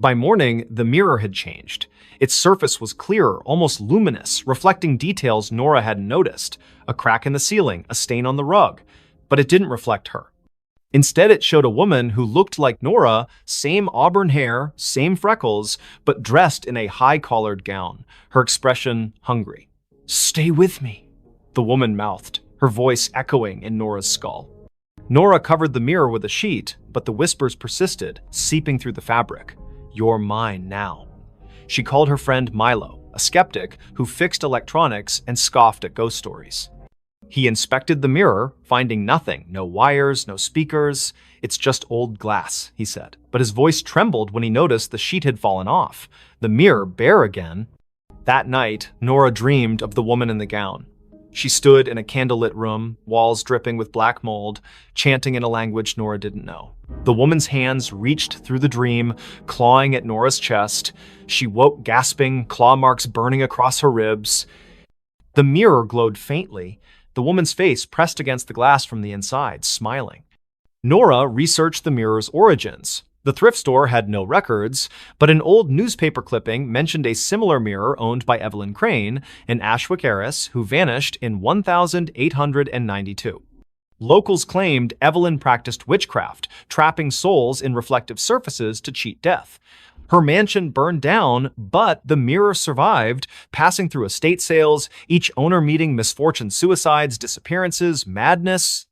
By morning, the mirror had changed. Its surface was clearer, almost luminous, reflecting details Nora hadn't noticed. A crack in the ceiling, a stain on the rug. But it didn't reflect her. Instead, it showed a woman who looked like Nora, same auburn hair, same freckles, but dressed in a high-collared gown, her expression hungry. "Stay with me," the woman mouthed, her voice echoing in Nora's skull. Nora covered the mirror with a sheet, but the whispers persisted, seeping through the fabric. "You're mine now." She called her friend Milo, a skeptic who fixed electronics and scoffed at ghost stories. He inspected the mirror, finding nothing, no wires, no speakers. "It's just old glass," he said. But his voice trembled when he noticed the sheet had fallen off, the mirror bare again. That night, Nora dreamed of the woman in the gown. She stood in a candlelit room, walls dripping with black mold, chanting in a language Nora didn't know. The woman's hands reached through the dream, clawing at Nora's chest. She woke gasping, claw marks burning across her ribs. The mirror glowed faintly, the woman's face pressed against the glass from the inside, smiling. Nora researched the mirror's origins. The thrift store had no records, but an old newspaper clipping mentioned a similar mirror owned by Evelyn Crane, an Ashwick heiress who vanished in 1892. Locals claimed Evelyn practiced witchcraft, trapping souls in reflective surfaces to cheat death. Her mansion burned down, but the mirror survived, passing through estate sales, each owner meeting misfortune, suicides, disappearances, madness.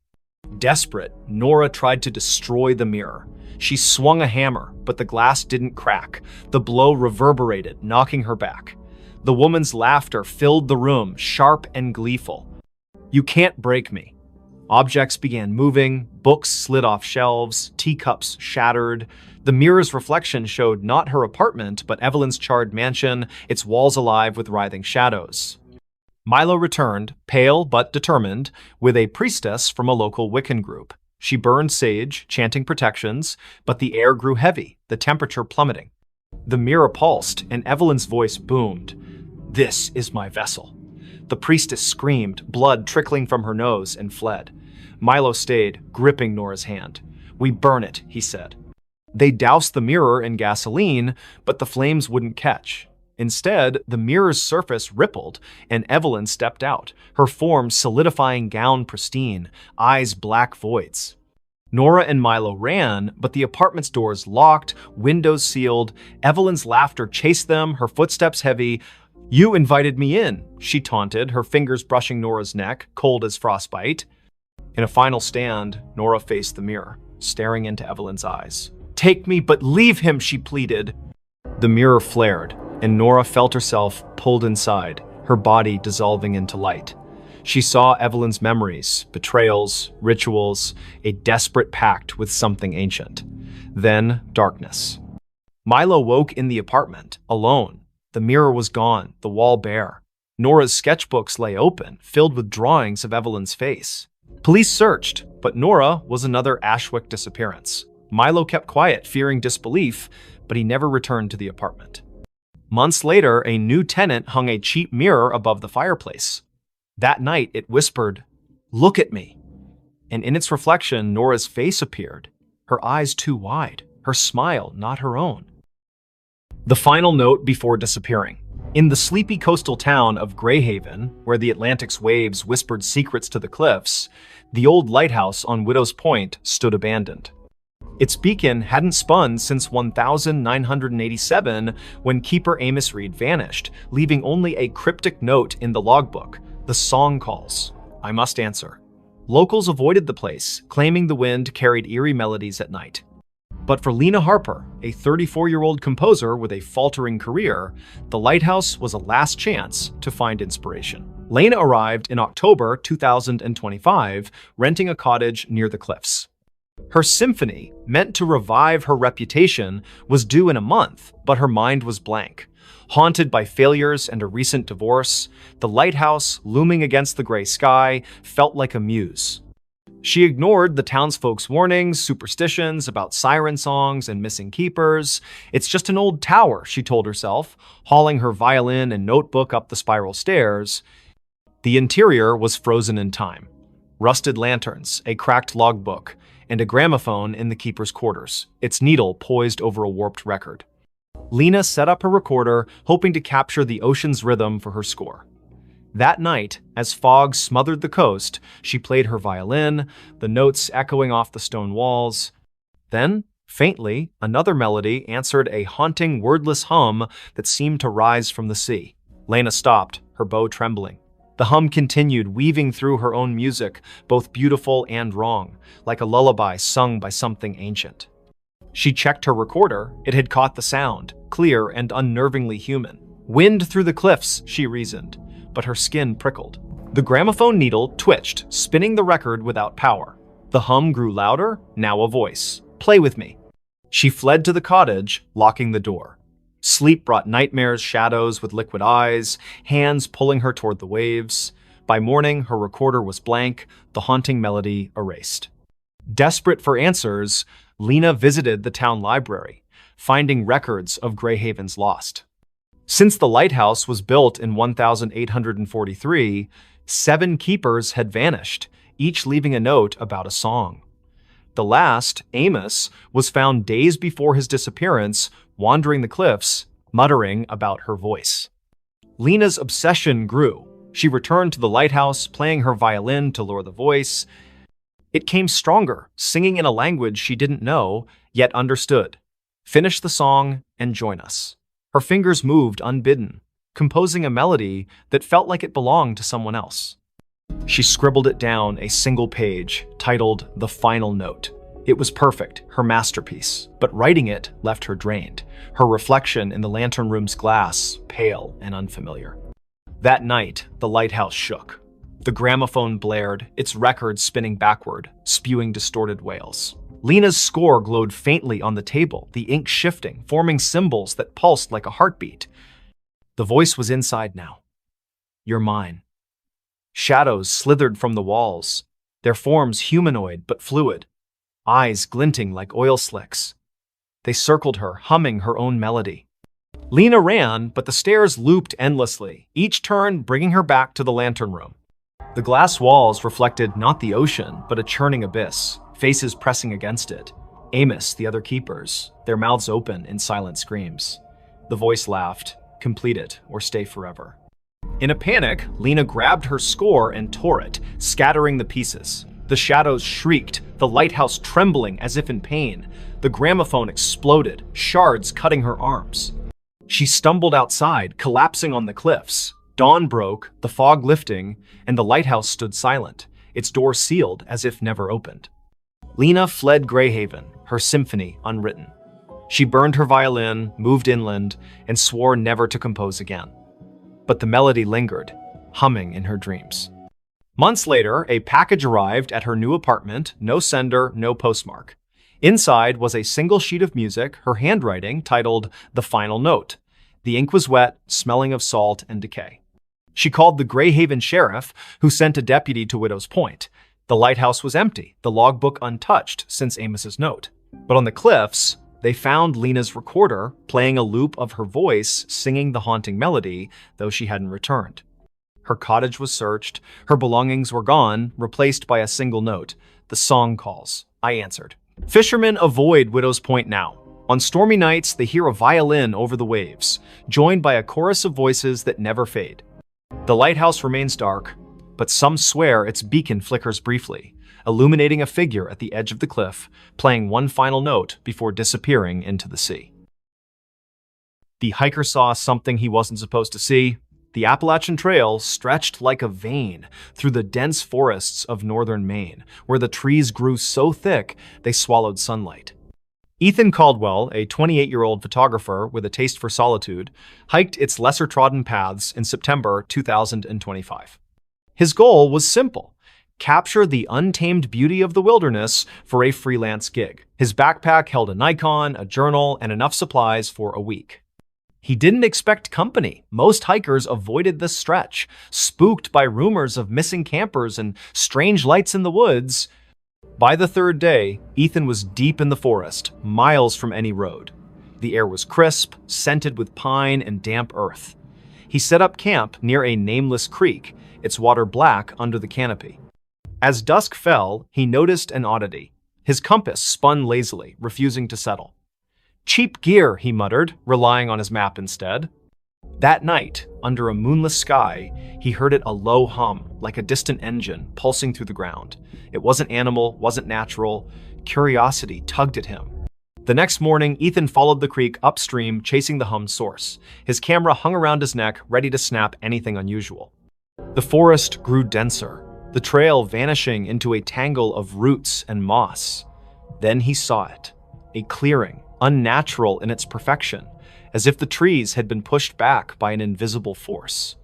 Desperate, Nora tried to destroy the mirror. She swung a hammer, but the glass didn't crack. The blow reverberated, knocking her back. The woman's laughter filled the room, sharp and gleeful. "You can't break me." Objects began moving, books slid off shelves, teacups shattered. The mirror's reflection showed not her apartment, but Evelyn's charred mansion, its walls alive with writhing shadows. Milo returned, pale but determined, with a priestess from a local Wiccan group. She burned sage, chanting protections, but the air grew heavy, the temperature plummeting. The mirror pulsed, and Evelyn's voice boomed. "This is my vessel." The priestess screamed, blood trickling from her nose, and fled. Milo stayed, gripping Nora's hand. "We burn it," he said. They doused the mirror in gasoline, but the flames wouldn't catch. Instead, the mirror's surface rippled, and Evelyn stepped out, her form solidifying, gown pristine, eyes black voids. Nora and Milo ran, but the apartment's doors locked, windows sealed. Evelyn's laughter chased them, her footsteps heavy. "You invited me in," she taunted, her fingers brushing Nora's neck, cold as frostbite. In a final stand, Nora faced the mirror, staring into Evelyn's eyes. "Take me, but leave him," she pleaded. The mirror flared, and Nora felt herself pulled inside, her body dissolving into light. She saw Evelyn's memories, betrayals, rituals, a desperate pact with something ancient. Then, darkness. Milo woke in the apartment, alone. The mirror was gone, the wall bare. Nora's sketchbooks lay open, filled with drawings of Evelyn's face. Police searched, but Nora was another Ashwick disappearance. Milo kept quiet, fearing disbelief, but he never returned to the apartment. Months later, a new tenant hung a cheap mirror above the fireplace. That night, it whispered, "Look at me." And in its reflection, Nora's face appeared, her eyes too wide, her smile not her own. The final note before disappearing. In the sleepy coastal town of Greyhaven, where the Atlantic's waves whispered secrets to the cliffs, the old lighthouse on Widow's Point stood abandoned. Its beacon hadn't spun since 1987, when keeper Amos Reed vanished, leaving only a cryptic note in the logbook. The song calls. I must answer. Locals avoided the place, claiming the wind carried eerie melodies at night. But for Lena Harper, a 34-year-old composer with a faltering career, the lighthouse was a last chance to find inspiration. Lena arrived in October 2025, renting a cottage near the cliffs. Her symphony, meant to revive her reputation, was due in a month, but her mind was blank. Haunted by failures and a recent divorce, the lighthouse, looming against the gray sky, felt like a muse. She ignored the townsfolk's warnings, superstitions about siren songs and missing keepers. It's just an old tower, she told herself, hauling her violin and notebook up the spiral stairs. The interior was frozen in time. Rusted lanterns, a cracked logbook, and a gramophone in the keeper's quarters, its needle poised over a warped record. Lena set up her recorder, hoping to capture the ocean's rhythm for her score. That night, as fog smothered the coast, she played her violin, the notes echoing off the stone walls. Then, faintly, another melody answered a haunting, wordless hum that seemed to rise from the sea. Lena stopped, her bow trembling. The hum continued, weaving through her own music, both beautiful and wrong, like a lullaby sung by something ancient. She checked her recorder. It had caught the sound, clear and unnervingly human. Wind through the cliffs, she reasoned, but her skin prickled. The gramophone needle twitched, spinning the record without power. The hum grew louder, now a voice. Play with me. She fled to the cottage, locking the door. Sleep brought nightmares, shadows with liquid eyes, hands pulling her toward the waves. By morning, her recorder was blank, the haunting melody erased. Desperate for answers, Lena visited the town library, finding records of Greyhaven's lost. Since the lighthouse was built in 1843, 7 keepers had vanished, each leaving a note about a song. The last, Amos, was found days before his disappearance, wandering the cliffs, muttering about her voice. Lena's obsession grew. She returned to the lighthouse, playing her violin to lure the voice. It came stronger, singing in a language she didn't know, yet understood. Finish the song and join us. Her fingers moved unbidden, composing a melody that felt like it belonged to someone else. She scribbled it down, a single page, titled The Final Note. It was perfect, her masterpiece, but writing it left her drained, her reflection in the lantern room's glass pale and unfamiliar. That night, the lighthouse shook. The gramophone blared, its record spinning backward, spewing distorted wails. Lena's score glowed faintly on the table, the ink shifting, forming symbols that pulsed like a heartbeat. The voice was inside now. You're mine. Shadows slithered from the walls, their forms humanoid but fluid, eyes glinting like oil slicks. They circled her, humming her own melody. Lena ran, but the stairs looped endlessly, each turn bringing her back to the lantern room. The glass walls reflected not the ocean, but a churning abyss, faces pressing against it. Amos, the other keepers, their mouths open in silent screams. The voice laughed, complete it or stay forever. In a panic, Lena grabbed her score and tore it, scattering the pieces. The shadows shrieked, the lighthouse trembling as if in pain. The gramophone exploded, shards cutting her arms. She stumbled outside, collapsing on the cliffs. Dawn broke, the fog lifting, and the lighthouse stood silent, its door sealed as if never opened. Lena fled Greyhaven, her symphony unwritten. She burned her violin, moved inland, and swore never to compose again. But the melody lingered, humming in her dreams. Months later, a package arrived at her new apartment, no sender, no postmark. Inside was a single sheet of music, her handwriting titled The Final Note. The ink was wet, smelling of salt and decay. She called the Greyhaven sheriff, who sent a deputy to Widow's Point. The lighthouse was empty, the logbook untouched since Amos's note. But on the cliffs, they found Lena's recorder playing a loop of her voice singing the haunting melody, though she hadn't returned. Her cottage was searched, her belongings were gone, replaced by a single note. The song calls. I answered. Fishermen avoid Widow's Point now. On stormy nights, they hear a violin over the waves, joined by a chorus of voices that never fade. The lighthouse remains dark, but some swear its beacon flickers briefly, illuminating a figure at the edge of the cliff, playing one final note before disappearing into the sea. The hiker saw something he wasn't supposed to see. The Appalachian Trail stretched like a vein through the dense forests of northern Maine, where the trees grew so thick they swallowed sunlight. Ethan Caldwell, a 28-year-old photographer with a taste for solitude, hiked its lesser-trodden paths in September 2025. His goal was simple: capture the untamed beauty of the wilderness for a freelance gig. His backpack held a Nikon, a journal, and enough supplies for a week. He didn't expect company. Most hikers avoided this stretch, spooked by rumors of missing campers and strange lights in the woods. By the third day, Ethan was deep in the forest, miles from any road. The air was crisp, scented with pine and damp earth. He set up camp near a nameless creek, its water black under the canopy. As dusk fell, he noticed an oddity. His compass spun lazily, refusing to settle. Cheap gear, he muttered, relying on his map instead. That night, under a moonless sky, he heard it a low hum, like a distant engine, pulsing through the ground. It wasn't animal, wasn't natural. Curiosity tugged at him. The next morning, Ethan followed the creek upstream, chasing the hum's source. His camera hung around his neck, ready to snap anything unusual. The forest grew denser, the trail vanishing into a tangle of roots and moss. Then he saw it, a clearing, unnatural in its perfection, as if the trees had been pushed back by an invisible force.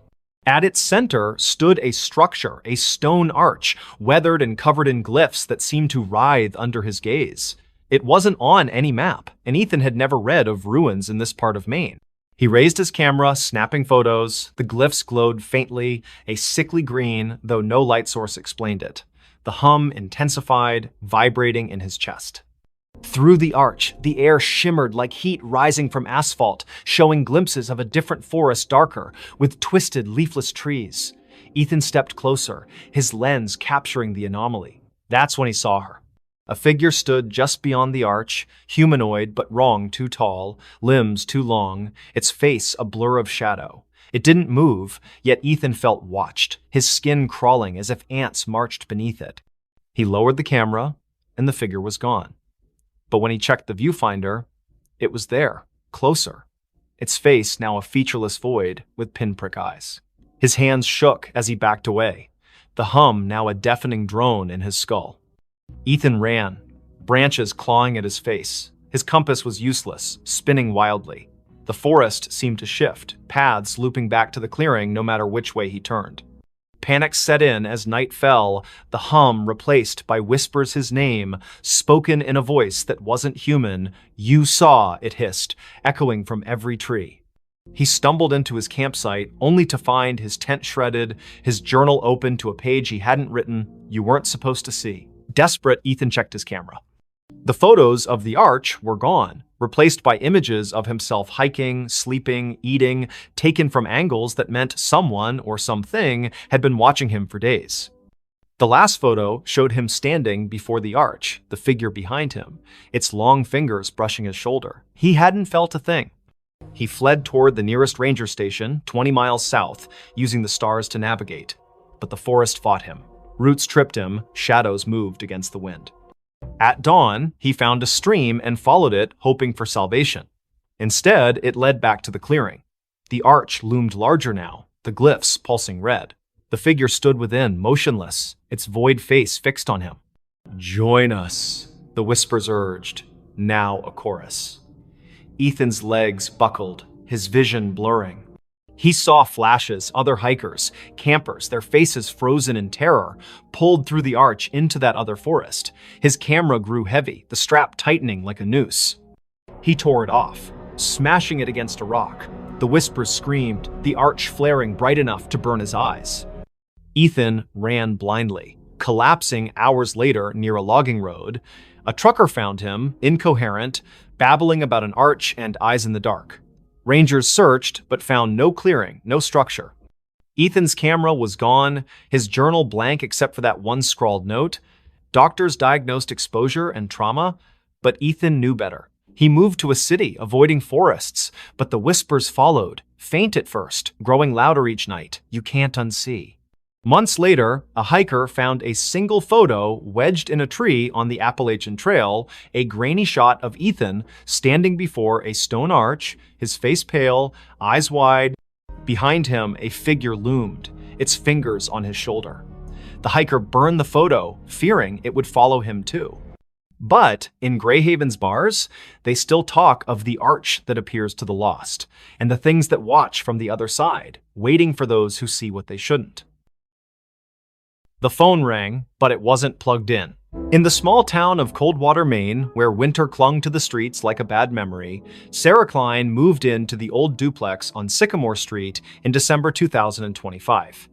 At its center stood a structure, a stone arch, weathered and covered in glyphs that seemed to writhe under his gaze. It wasn't on any map, and Ethan had never read of ruins in this part of Maine. He raised his camera, snapping photos. The glyphs glowed faintly, a sickly green, though no light source explained it. The hum intensified, vibrating in his chest. Through the arch, the air shimmered like heat rising from asphalt, showing glimpses of a different forest darker, with twisted, leafless trees. Ethan stepped closer, his lens capturing the anomaly. That's when he saw her. A figure stood just beyond the arch, humanoid but wrong too tall, limbs too long, its face a blur of shadow. It didn't move, yet Ethan felt watched, his skin crawling as if ants marched beneath it. He lowered the camera, and the figure was gone. But when he checked the viewfinder, it was there, closer. Its face now a featureless void with pinprick eyes. His hands shook as he backed away, the hum now a deafening drone in his skull. Ethan ran, branches clawing at his face. His compass was useless, spinning wildly. The forest seemed to shift, paths looping back to the clearing no matter which way he turned. Panic set in as night fell, the hum replaced by whispers his name, spoken in a voice that wasn't human. You saw, it hissed, echoing from every tree. He stumbled into his campsite, only to find his tent shredded, his journal open to a page he hadn't written, you weren't supposed to see. Desperate, Ethan checked his camera. The photos of the arch were gone, replaced by images of himself hiking, sleeping, eating, taken from angles that meant someone or something had been watching him for days. The last photo showed him standing before the arch, the figure behind him, its long fingers brushing his shoulder. He hadn't felt a thing. He fled toward the nearest ranger station, 20 miles south, using the stars to navigate. But the forest fought him. Roots tripped him, shadows moved against the wind. At dawn, he found a stream and followed it, hoping for salvation. Instead, it led back to the clearing. The arch loomed larger now, the glyphs pulsing red. The figure stood within, motionless, its void face fixed on him. Join us, the whispers urged, now a chorus. Ethan's legs buckled, his vision blurring. He saw flashes, other hikers, campers, their faces frozen in terror, pulled through the arch into that other forest. His camera grew heavy, the strap tightening like a noose. He tore it off, smashing it against a rock. The whispers screamed, the arch flaring bright enough to burn his eyes. Ethan ran blindly, collapsing hours later near a logging road. A trucker found him, incoherent, babbling about an arch and eyes in the dark. Rangers searched, but found no clearing, no structure. Ethan's camera was gone, his journal blank except for that one scrawled note. Doctors diagnosed exposure and trauma, but Ethan knew better. He moved to a city, avoiding forests, but the whispers followed, faint at first, growing louder each night. You can't unsee. Months later, a hiker found a single photo wedged in a tree on the Appalachian Trail, a grainy shot of Ethan standing before a stone arch, his face pale, eyes wide. Behind him, a figure loomed, its fingers on his shoulder. The hiker burned the photo, fearing it would follow him too. But in Greyhaven's bars, they still talk of the arch that appears to the lost, and the things that watch from the other side, waiting for those who see what they shouldn't. The phone rang, but it wasn't plugged in. In the small town of Coldwater, Maine, where winter clung to the streets like a bad memory, Sarah Klein moved into the old duplex on Sycamore Street in December 2025.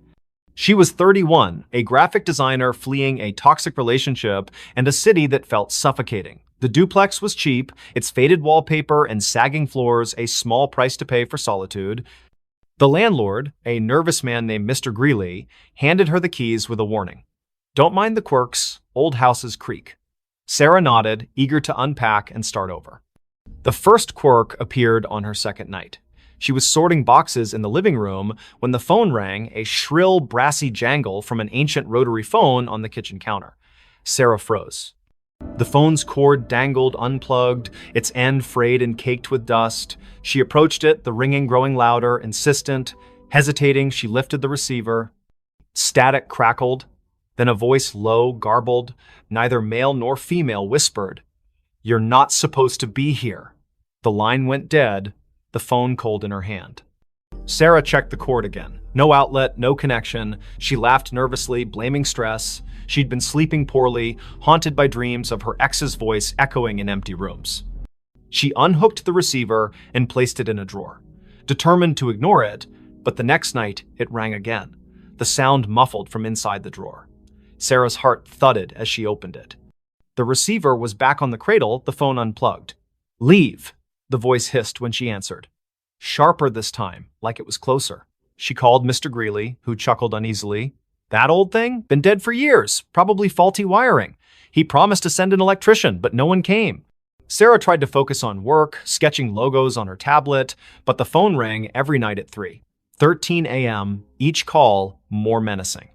She was 31, a graphic designer fleeing a toxic relationship and a city that felt suffocating. The duplex was cheap, its faded wallpaper and sagging floors a small price to pay for solitude. The landlord, a nervous man named Mr. Greeley, handed her the keys with a warning. Don't mind the quirks, old houses creak. Sarah nodded, eager to unpack and start over. The first quirk appeared on her second night. She was sorting boxes in the living room when the phone rang, a shrill, brassy jangle from an ancient rotary phone on the kitchen counter. Sarah froze. The phone's cord dangled unplugged, its end frayed and caked with dust. She approached it, the ringing growing louder, insistent. Hesitating, she lifted the receiver. Static crackled. Then a voice, low, garbled, neither male nor female, whispered, "You're not supposed to be here." The line went dead, the phone cold in her hand. Sarah checked the cord again. No outlet, no connection. She laughed nervously, blaming stress. She'd been sleeping poorly, haunted by dreams of her ex's voice echoing in empty rooms. She unhooked the receiver and placed it in a drawer, determined to ignore it, but the next night it rang again, the sound muffled from inside the drawer. Sarah's heart thudded as she opened it. The receiver was back on the cradle, the phone unplugged. "Leave," the voice hissed when she answered. Sharper this time, like it was closer. She called Mr. Greeley, who chuckled uneasily. "That old thing? Been dead for years. Probably faulty wiring. He promised to send an electrician, but no one came." Sarah tried to focus on work, sketching logos on her tablet, but the phone rang every night at 3:13 a.m., each call more menacing.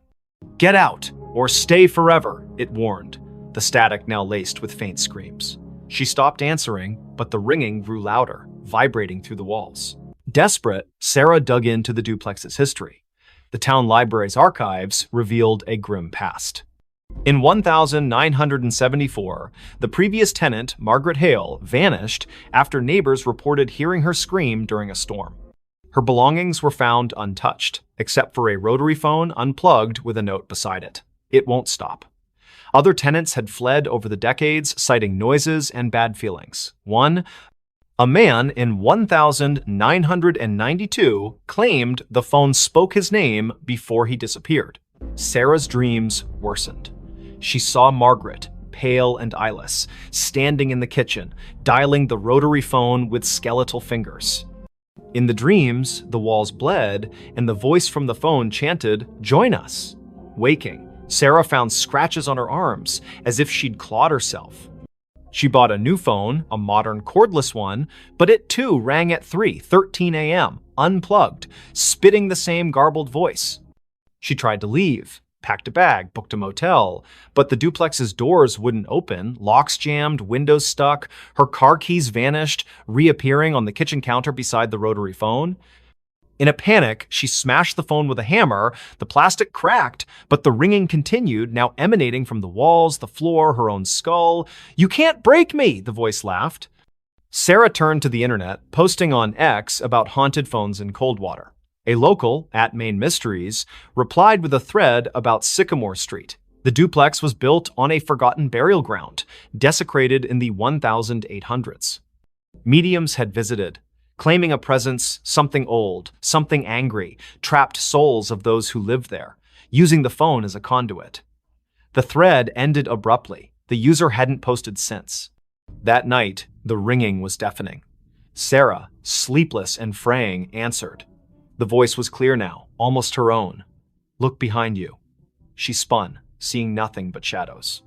"Get out, or stay forever," it warned, the static now laced with faint screams. She stopped answering, but the ringing grew louder, vibrating through the walls. Desperate, Sarah dug into the duplex's history. The town library's archives revealed a grim past. In 1974, the previous tenant, Margaret Hale, vanished after neighbors reported hearing her scream during a storm. Her belongings were found untouched, except for a rotary phone unplugged with a note beside it. It won't stop. Other tenants had fled over the decades, citing noises and bad feelings. A man in 1992 claimed the phone spoke his name before he disappeared. Sarah's dreams worsened. She saw Margaret, pale and eyeless, standing in the kitchen, dialing the rotary phone with skeletal fingers. In the dreams, the walls bled, and the voice from the phone chanted, "Join us." Waking, Sarah found scratches on her arms, as if she'd clawed herself. She bought a new phone, a modern cordless one, but it too rang at 3:13 a.m., unplugged, spitting the same garbled voice. She tried to leave, packed a bag, booked a motel, but the duplex's doors wouldn't open, locks jammed, windows stuck, her car keys vanished, reappearing on the kitchen counter beside the rotary phone. In a panic, she smashed the phone with a hammer. The plastic cracked, but the ringing continued, now emanating from the walls, the floor, her own skull. "You can't break me," the voice laughed. Sarah turned to the internet, posting on X about haunted phones in Coldwater. A local, @Maine Mysteries, replied with a thread about Sycamore Street. The duplex was built on a forgotten burial ground, desecrated in the 1800s. Mediums had visited, claiming a presence, something old, something angry, trapped souls of those who lived there, using the phone as a conduit. The thread ended abruptly. The user hadn't posted since. That night, the ringing was deafening. Sarah, sleepless and fraying, answered. The voice was clear now, almost her own. "Look behind you." She spun, seeing nothing but shadows.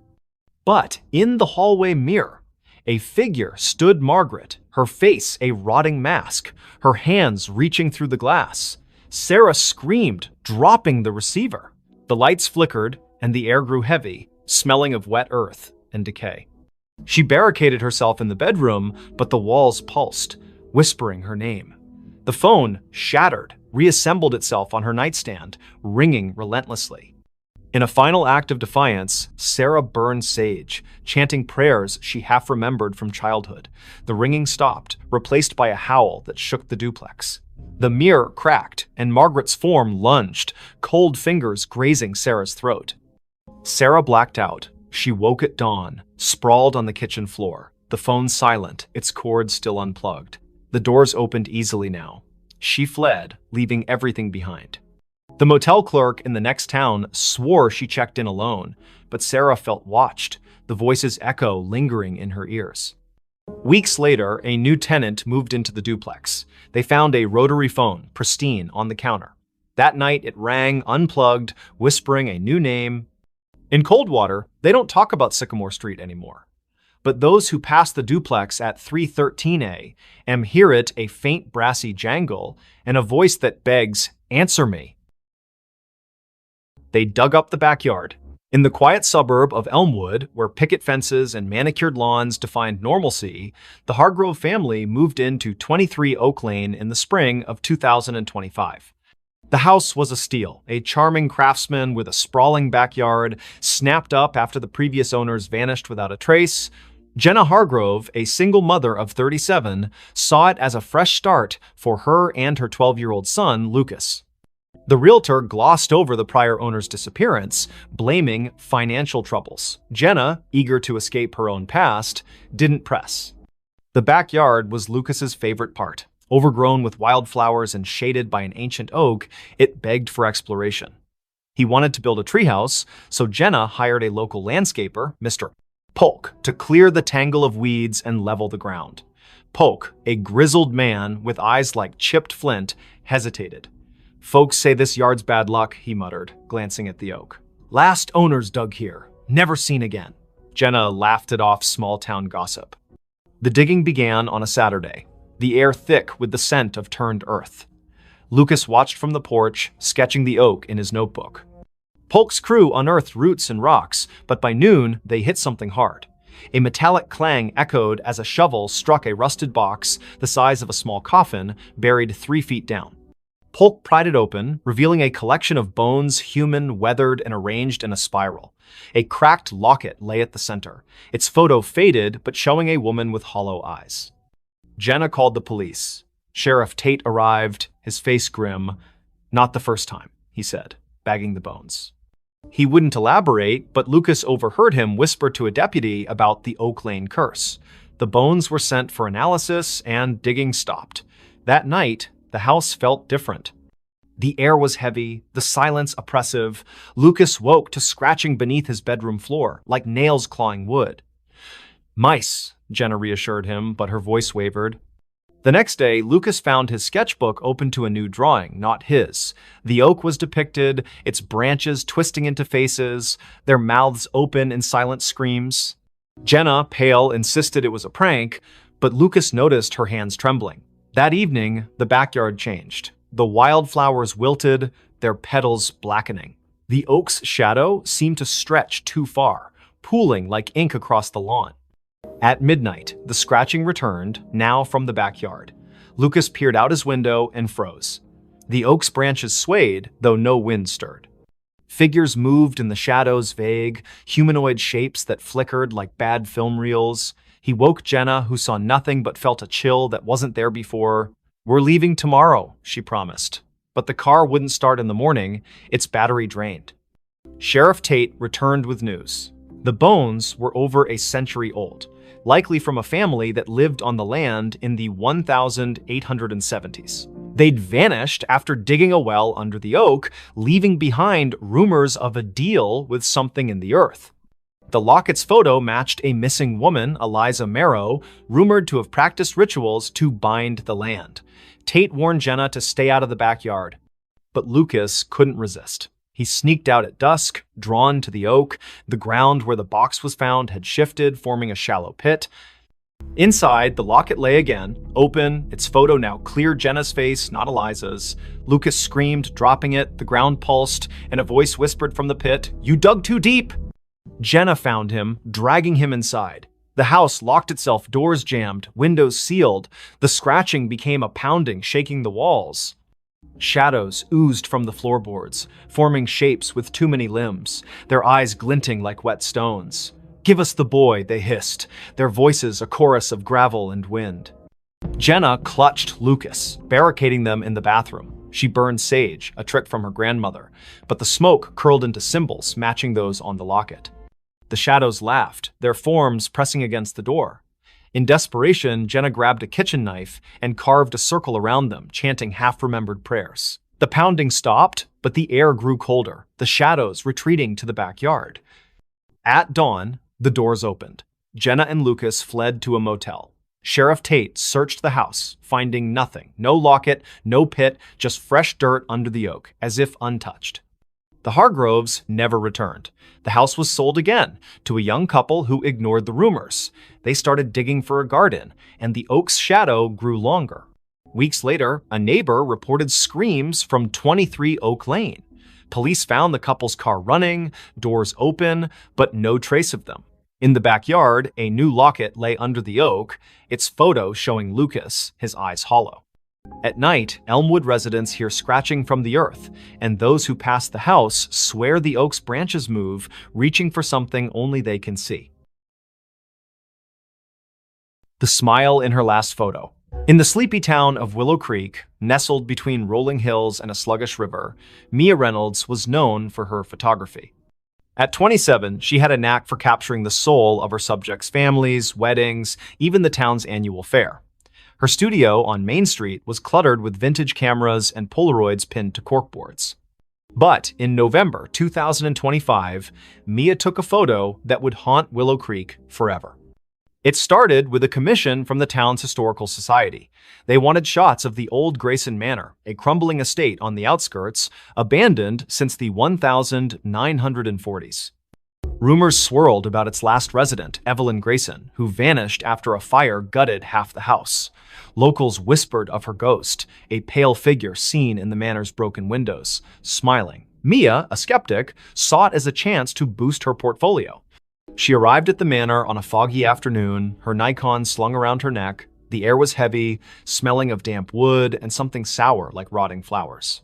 But in the hallway mirror, a figure stood Margaret, her face a rotting mask, her hands reaching through the glass. Sarah screamed, dropping the receiver. The lights flickered, and the air grew heavy, smelling of wet earth and decay. She barricaded herself in the bedroom, but the walls pulsed, whispering her name. The phone, shattered, reassembled itself on her nightstand, ringing relentlessly. In a final act of defiance, Sarah burned sage, chanting prayers she half remembered from childhood. The ringing stopped, replaced by a howl that shook the duplex. The mirror cracked, and Margaret's form lunged, cold fingers grazing Sarah's throat. Sarah blacked out. She woke at dawn, sprawled on the kitchen floor, the phone silent, its cord still unplugged. The doors opened easily now. She fled, leaving everything behind. The motel clerk in the next town swore she checked in alone, but Sarah felt watched, the voice's echo lingering in her ears. Weeks later, a new tenant moved into the duplex. They found a rotary phone, pristine, on the counter. That night, it rang, unplugged, whispering a new name. In Coldwater, they don't talk about Sycamore Street anymore. But those who pass the duplex at 313 A.M. hear it, a faint brassy jangle, and a voice that begs, "Answer me." They dug up the backyard. In the quiet suburb of Elmwood, where picket fences and manicured lawns defined normalcy, the Hargrove family moved into 23 Oak Lane in the spring of 2025. The house was a steal, a charming craftsman with a sprawling backyard, snapped up after the previous owners vanished without a trace. Jenna Hargrove, a single mother of 37, saw it as a fresh start for her and her 12-year-old son, Lucas. The realtor glossed over the prior owner's disappearance, blaming financial troubles. Jenna, eager to escape her own past, didn't press. The backyard was Lucas's favorite part. Overgrown with wildflowers and shaded by an ancient oak, it begged for exploration. He wanted to build a treehouse, so Jenna hired a local landscaper, Mr. Polk, to clear the tangle of weeds and level the ground. Polk, a grizzled man with eyes like chipped flint, hesitated. "Folks say this yard's bad luck," he muttered, glancing at the oak. "Last owners dug here. Never seen again." Jenna laughed it off small-town gossip. The digging began on a Saturday, the air thick with the scent of turned earth. Lucas watched from the porch, sketching the oak in his notebook. Polk's crew unearthed roots and rocks, but by noon, they hit something hard. A metallic clang echoed as a shovel struck a rusted box the size of a small coffin, buried 3 feet down. Polk pried it open, revealing a collection of bones, human, weathered, and arranged in a spiral. A cracked locket lay at the center, its photo faded but showing a woman with hollow eyes. Jenna called the police. Sheriff Tate arrived, his face grim. "Not the first time," he said, bagging the bones. He wouldn't elaborate, but Lucas overheard him whisper to a deputy about the Oak Lane curse. The bones were sent for analysis, and digging stopped. That night, the house felt different. The air was heavy, the silence oppressive. Lucas woke to scratching beneath his bedroom floor, like nails clawing wood. "Mice," Jenna reassured him, but her voice wavered. The next day, Lucas found his sketchbook open to a new drawing, not his. The oak was depicted, its branches twisting into faces, their mouths open in silent screams. Jenna, pale, insisted it was a prank, but Lucas noticed her hands trembling. That evening, the backyard changed. The wildflowers wilted, their petals blackening. The oak's shadow seemed to stretch too far, pooling like ink across the lawn. At midnight, the scratching returned, now from the backyard. Lucas peered out his window and froze. The oak's branches swayed, though no wind stirred. Figures moved in the shadows, vague, humanoid shapes that flickered like bad film reels. He woke Jenna, who saw nothing but felt a chill that wasn't there before. "We're leaving tomorrow," she promised. But the car wouldn't start in the morning, its battery drained. Sheriff Tate returned with news. The bones were over a century old, likely from a family that lived on the land in the 1870s. They'd vanished after digging a well under the oak, leaving behind rumors of a deal with something in the earth. The locket's photo matched a missing woman, Eliza Marrow, rumored to have practiced rituals to bind the land. Tate warned Jenna to stay out of the backyard, but Lucas couldn't resist. He sneaked out at dusk, drawn to the oak. The ground where the box was found had shifted, forming a shallow pit. Inside, the locket lay again, open, its photo now cleared Jenna's face, not Eliza's. Lucas screamed, dropping it, the ground pulsed, and a voice whispered from the pit, "You dug too deep!" Jenna found him, dragging him inside. The house locked itself, doors jammed, windows sealed. The scratching became a pounding, shaking the walls. Shadows oozed from the floorboards, forming shapes with too many limbs, their eyes glinting like wet stones. "Give us the boy," they hissed, their voices a chorus of gravel and wind. Jenna clutched Lucas, barricading them in the bathroom. She burned sage, a trick from her grandmother, but the smoke curled into symbols matching those on the locket. The shadows laughed, their forms pressing against the door. In desperation, Jenna grabbed a kitchen knife and carved a circle around them, chanting half-remembered prayers. The pounding stopped, but the air grew colder, the shadows retreating to the backyard. At dawn, the doors opened. Jenna and Lucas fled to a motel. Sheriff Tate searched the house, finding nothing. No locket, no pit, just fresh dirt under the oak, as if untouched. The Hargroves never returned. The house was sold again to a young couple who ignored the rumors. They started digging for a garden, and the oak's shadow grew longer. Weeks later, a neighbor reported screams from 23 Oak Lane. Police found the couple's car running, doors open, but no trace of them. In the backyard, a new locket lay under the oak, its photo showing Lucas, his eyes hollow. At night, Elmwood residents hear scratching from the earth, and those who pass the house swear the oak's branches move, reaching for something only they can see. The smile in her last photo. In the sleepy town of Willow Creek, nestled between rolling hills and a sluggish river, Mia Reynolds was known for her photography. At 27, she had a knack for capturing the soul of her subjects' families, weddings, even the town's annual fair. Her studio on Main Street was cluttered with vintage cameras and Polaroids pinned to corkboards. But in November 2025, Mia took a photo that would haunt Willow Creek forever. It started with a commission from the town's historical society. They wanted shots of the old Grayson Manor, a crumbling estate on the outskirts, abandoned since the 1940s. Rumors swirled about its last resident, Evelyn Grayson, who vanished after a fire gutted half the house. Locals whispered of her ghost, a pale figure seen in the manor's broken windows, smiling. Mia, a skeptic, saw it as a chance to boost her portfolio. She arrived at the manor on a foggy afternoon, her Nikon slung around her neck. The air was heavy, smelling of damp wood and something sour like rotting flowers.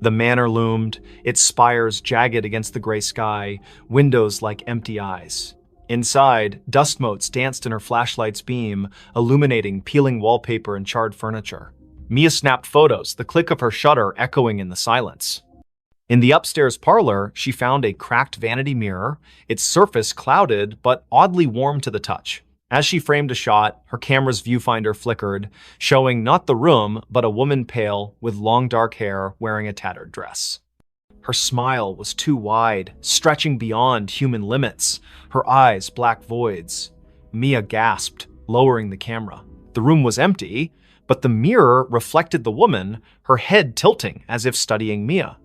The manor loomed, its spires jagged against the gray sky, windows like empty eyes. Inside, dust motes danced in her flashlight's beam, illuminating peeling wallpaper and charred furniture. Mia snapped photos, the click of her shutter echoing in the silence. In the upstairs parlor, she found a cracked vanity mirror, its surface clouded but oddly warm to the touch. As she framed a shot, her camera's viewfinder flickered, showing not the room, but a woman pale, with long dark hair, wearing a tattered dress. Her smile was too wide, stretching beyond human limits, her eyes black voids. Mia gasped, lowering the camera. The room was empty, but the mirror reflected the woman, her head tilting as if studying Mia.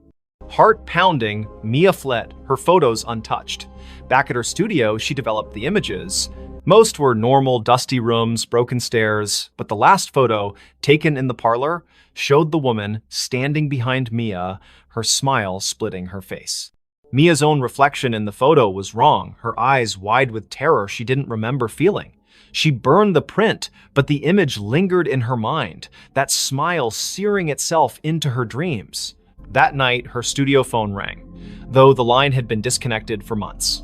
Heart pounding, Mia fled, her photos untouched. Back at her studio, she developed the images. Most were normal, dusty rooms, broken stairs, but the last photo, taken in the parlor, showed the woman standing behind Mia, her smile splitting her face. Mia's own reflection in the photo was wrong, her eyes wide with terror she didn't remember feeling. She burned the print, but the image lingered in her mind, that smile searing itself into her dreams. That night, her studio phone rang, though the line had been disconnected for months.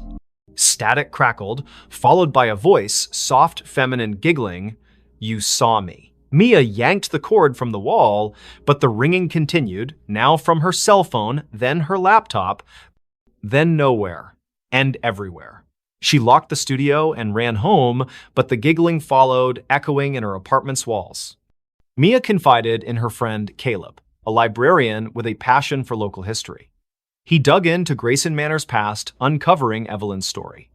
Static crackled, followed by a voice, soft, feminine giggling. "You saw me." Mia yanked the cord from the wall, but the ringing continued, now from her cell phone, then her laptop, then nowhere, and everywhere. She locked the studio and ran home, but the giggling followed, echoing in her apartment's walls. Mia confided in her friend Caleb, a librarian with a passion for local history. He dug into Grayson Manor's past, uncovering Evelyn's story.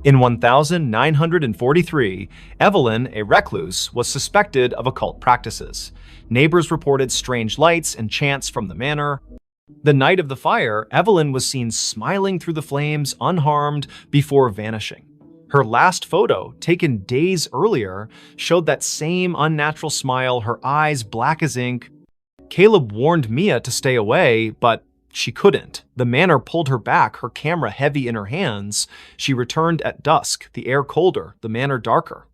In 1943, Evelyn, a recluse, was suspected of occult practices. Neighbors reported strange lights and chants from the manor. The night of the fire, Evelyn was seen smiling through the flames, unharmed, before vanishing. Her last photo, taken days earlier, showed that same unnatural smile, her eyes black as ink. Caleb warned Mia to stay away, but she couldn't. The manor pulled her back, her camera heavy in her hands. She returned at dusk, the air colder, the manor darker.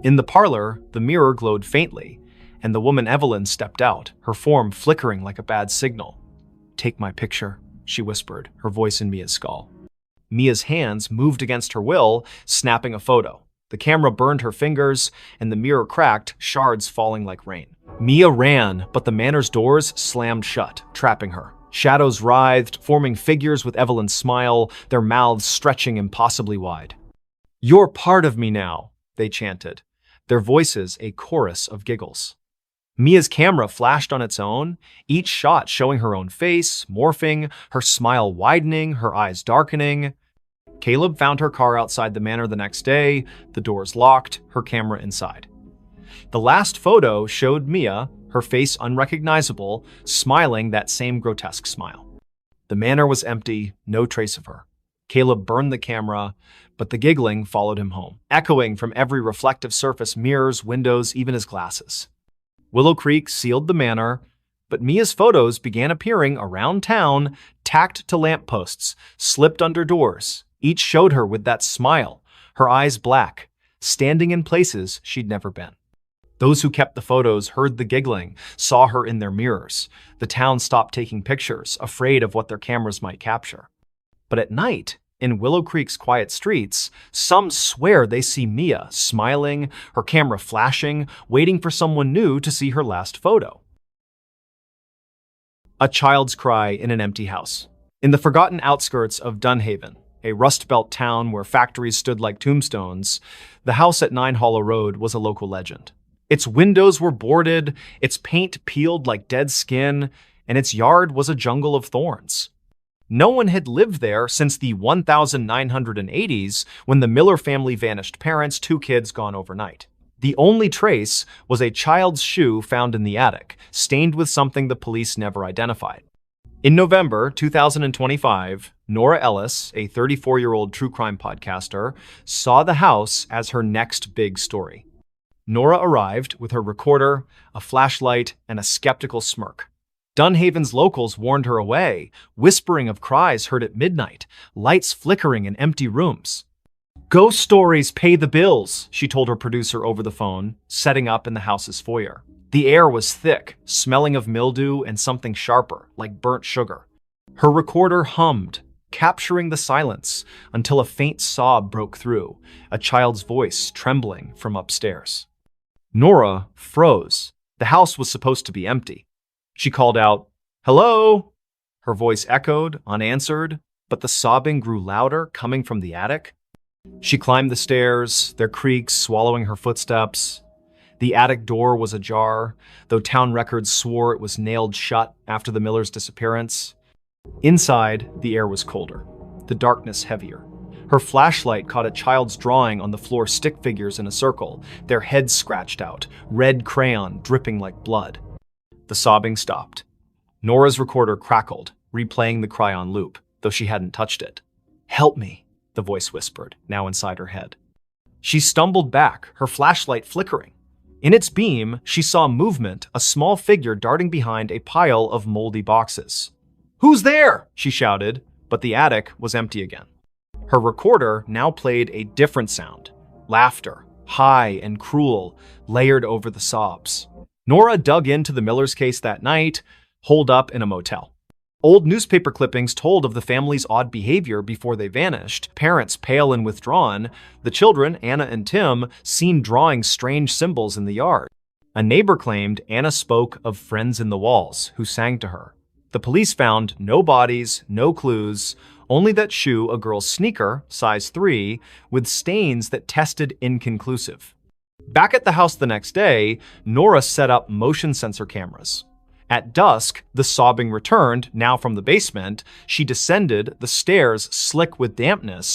In the parlor, the mirror glowed faintly, and the woman Evelyn stepped out, her form flickering like a bad signal. "Take my picture," she whispered, her voice in Mia's skull. Mia's hands moved against her will, snapping a photo. The camera burned her fingers, and the mirror cracked, shards falling like rain. Mia ran, but the manor's doors slammed shut, trapping her. Shadows writhed, forming figures with Evelyn's smile, their mouths stretching impossibly wide. "You're part of me now," they chanted, their voices a chorus of giggles. Mia's camera flashed on its own, each shot showing her own face, morphing, her smile widening, her eyes darkening. Caleb found her car outside the manor the next day, the doors locked, her camera inside. The last photo showed Mia, her face unrecognizable, smiling that same grotesque smile. The manor was empty, no trace of her. Caleb burned the camera, but the giggling followed him home, echoing from every reflective surface, mirrors, windows, even his glasses. Willow Creek sealed the manor, but Mia's photos began appearing around town, tacked to lampposts, slipped under doors. Each showed her with that smile, her eyes black, standing in places she'd never been. Those who kept the photos heard the giggling, saw her in their mirrors. The town stopped taking pictures, afraid of what their cameras might capture. But at night, in Willow Creek's quiet streets, some swear they see Mia smiling, her camera flashing, waiting for someone new to see her last photo. A child's cry in an empty house. In the forgotten outskirts of Dunhaven, a Rust Belt town where factories stood like tombstones, the house at 9 Hollow Road was a local legend. Its windows were boarded, its paint peeled like dead skin, and its yard was a jungle of thorns. No one had lived there since the 1980s, when the Miller family vanished, parents, 2 kids gone overnight. The only trace was a child's shoe found in the attic, stained with something the police never identified. In November 2025, Nora Ellis, a 34-year-old true crime podcaster, saw the house as her next big story. Nora arrived with her recorder, a flashlight, and a skeptical smirk. Dunhaven's locals warned her away, whispering of cries heard at midnight, lights flickering in empty rooms. "Ghost stories pay the bills," she told her producer over the phone, setting up in the house's foyer. The air was thick, smelling of mildew and something sharper, like burnt sugar. Her recorder hummed, capturing the silence until a faint sob broke through, a child's voice trembling from upstairs. Nora froze. The house was supposed to be empty. She called out, "Hello?" Her voice echoed, unanswered, but the sobbing grew louder, coming from the attic. She climbed the stairs, their creaks swallowing her footsteps. The attic door was ajar, though town records swore it was nailed shut after the Millers' disappearance. Inside, the air was colder, the darkness heavier. Her flashlight caught a child's drawing on the floor, stick figures in a circle, their heads scratched out, red crayon dripping like blood. The sobbing stopped. Nora's recorder crackled, replaying the cry on loop, though she hadn't touched it. "Help me," the voice whispered, now inside her head. She stumbled back, her flashlight flickering. In its beam, she saw movement, a small figure darting behind a pile of moldy boxes. "Who's there?" she shouted, but the attic was empty again. Her recorder now played a different sound, laughter, high and cruel, layered over the sobs. Nora dug into the Miller's case that night, holed up in a motel. Old newspaper clippings told of the family's odd behavior before they vanished, parents pale and withdrawn, the children, Anna and Tim, seen drawing strange symbols in the yard. A neighbor claimed Anna spoke of friends in the walls who sang to her. The police found no bodies, no clues, only that shoe, a girl's sneaker, size 3, with stains that tested inconclusive. Back at the house the next day, Nora set up motion sensor cameras. At dusk, the sobbing returned, now from the basement. She descended, the stairs slick with dampness,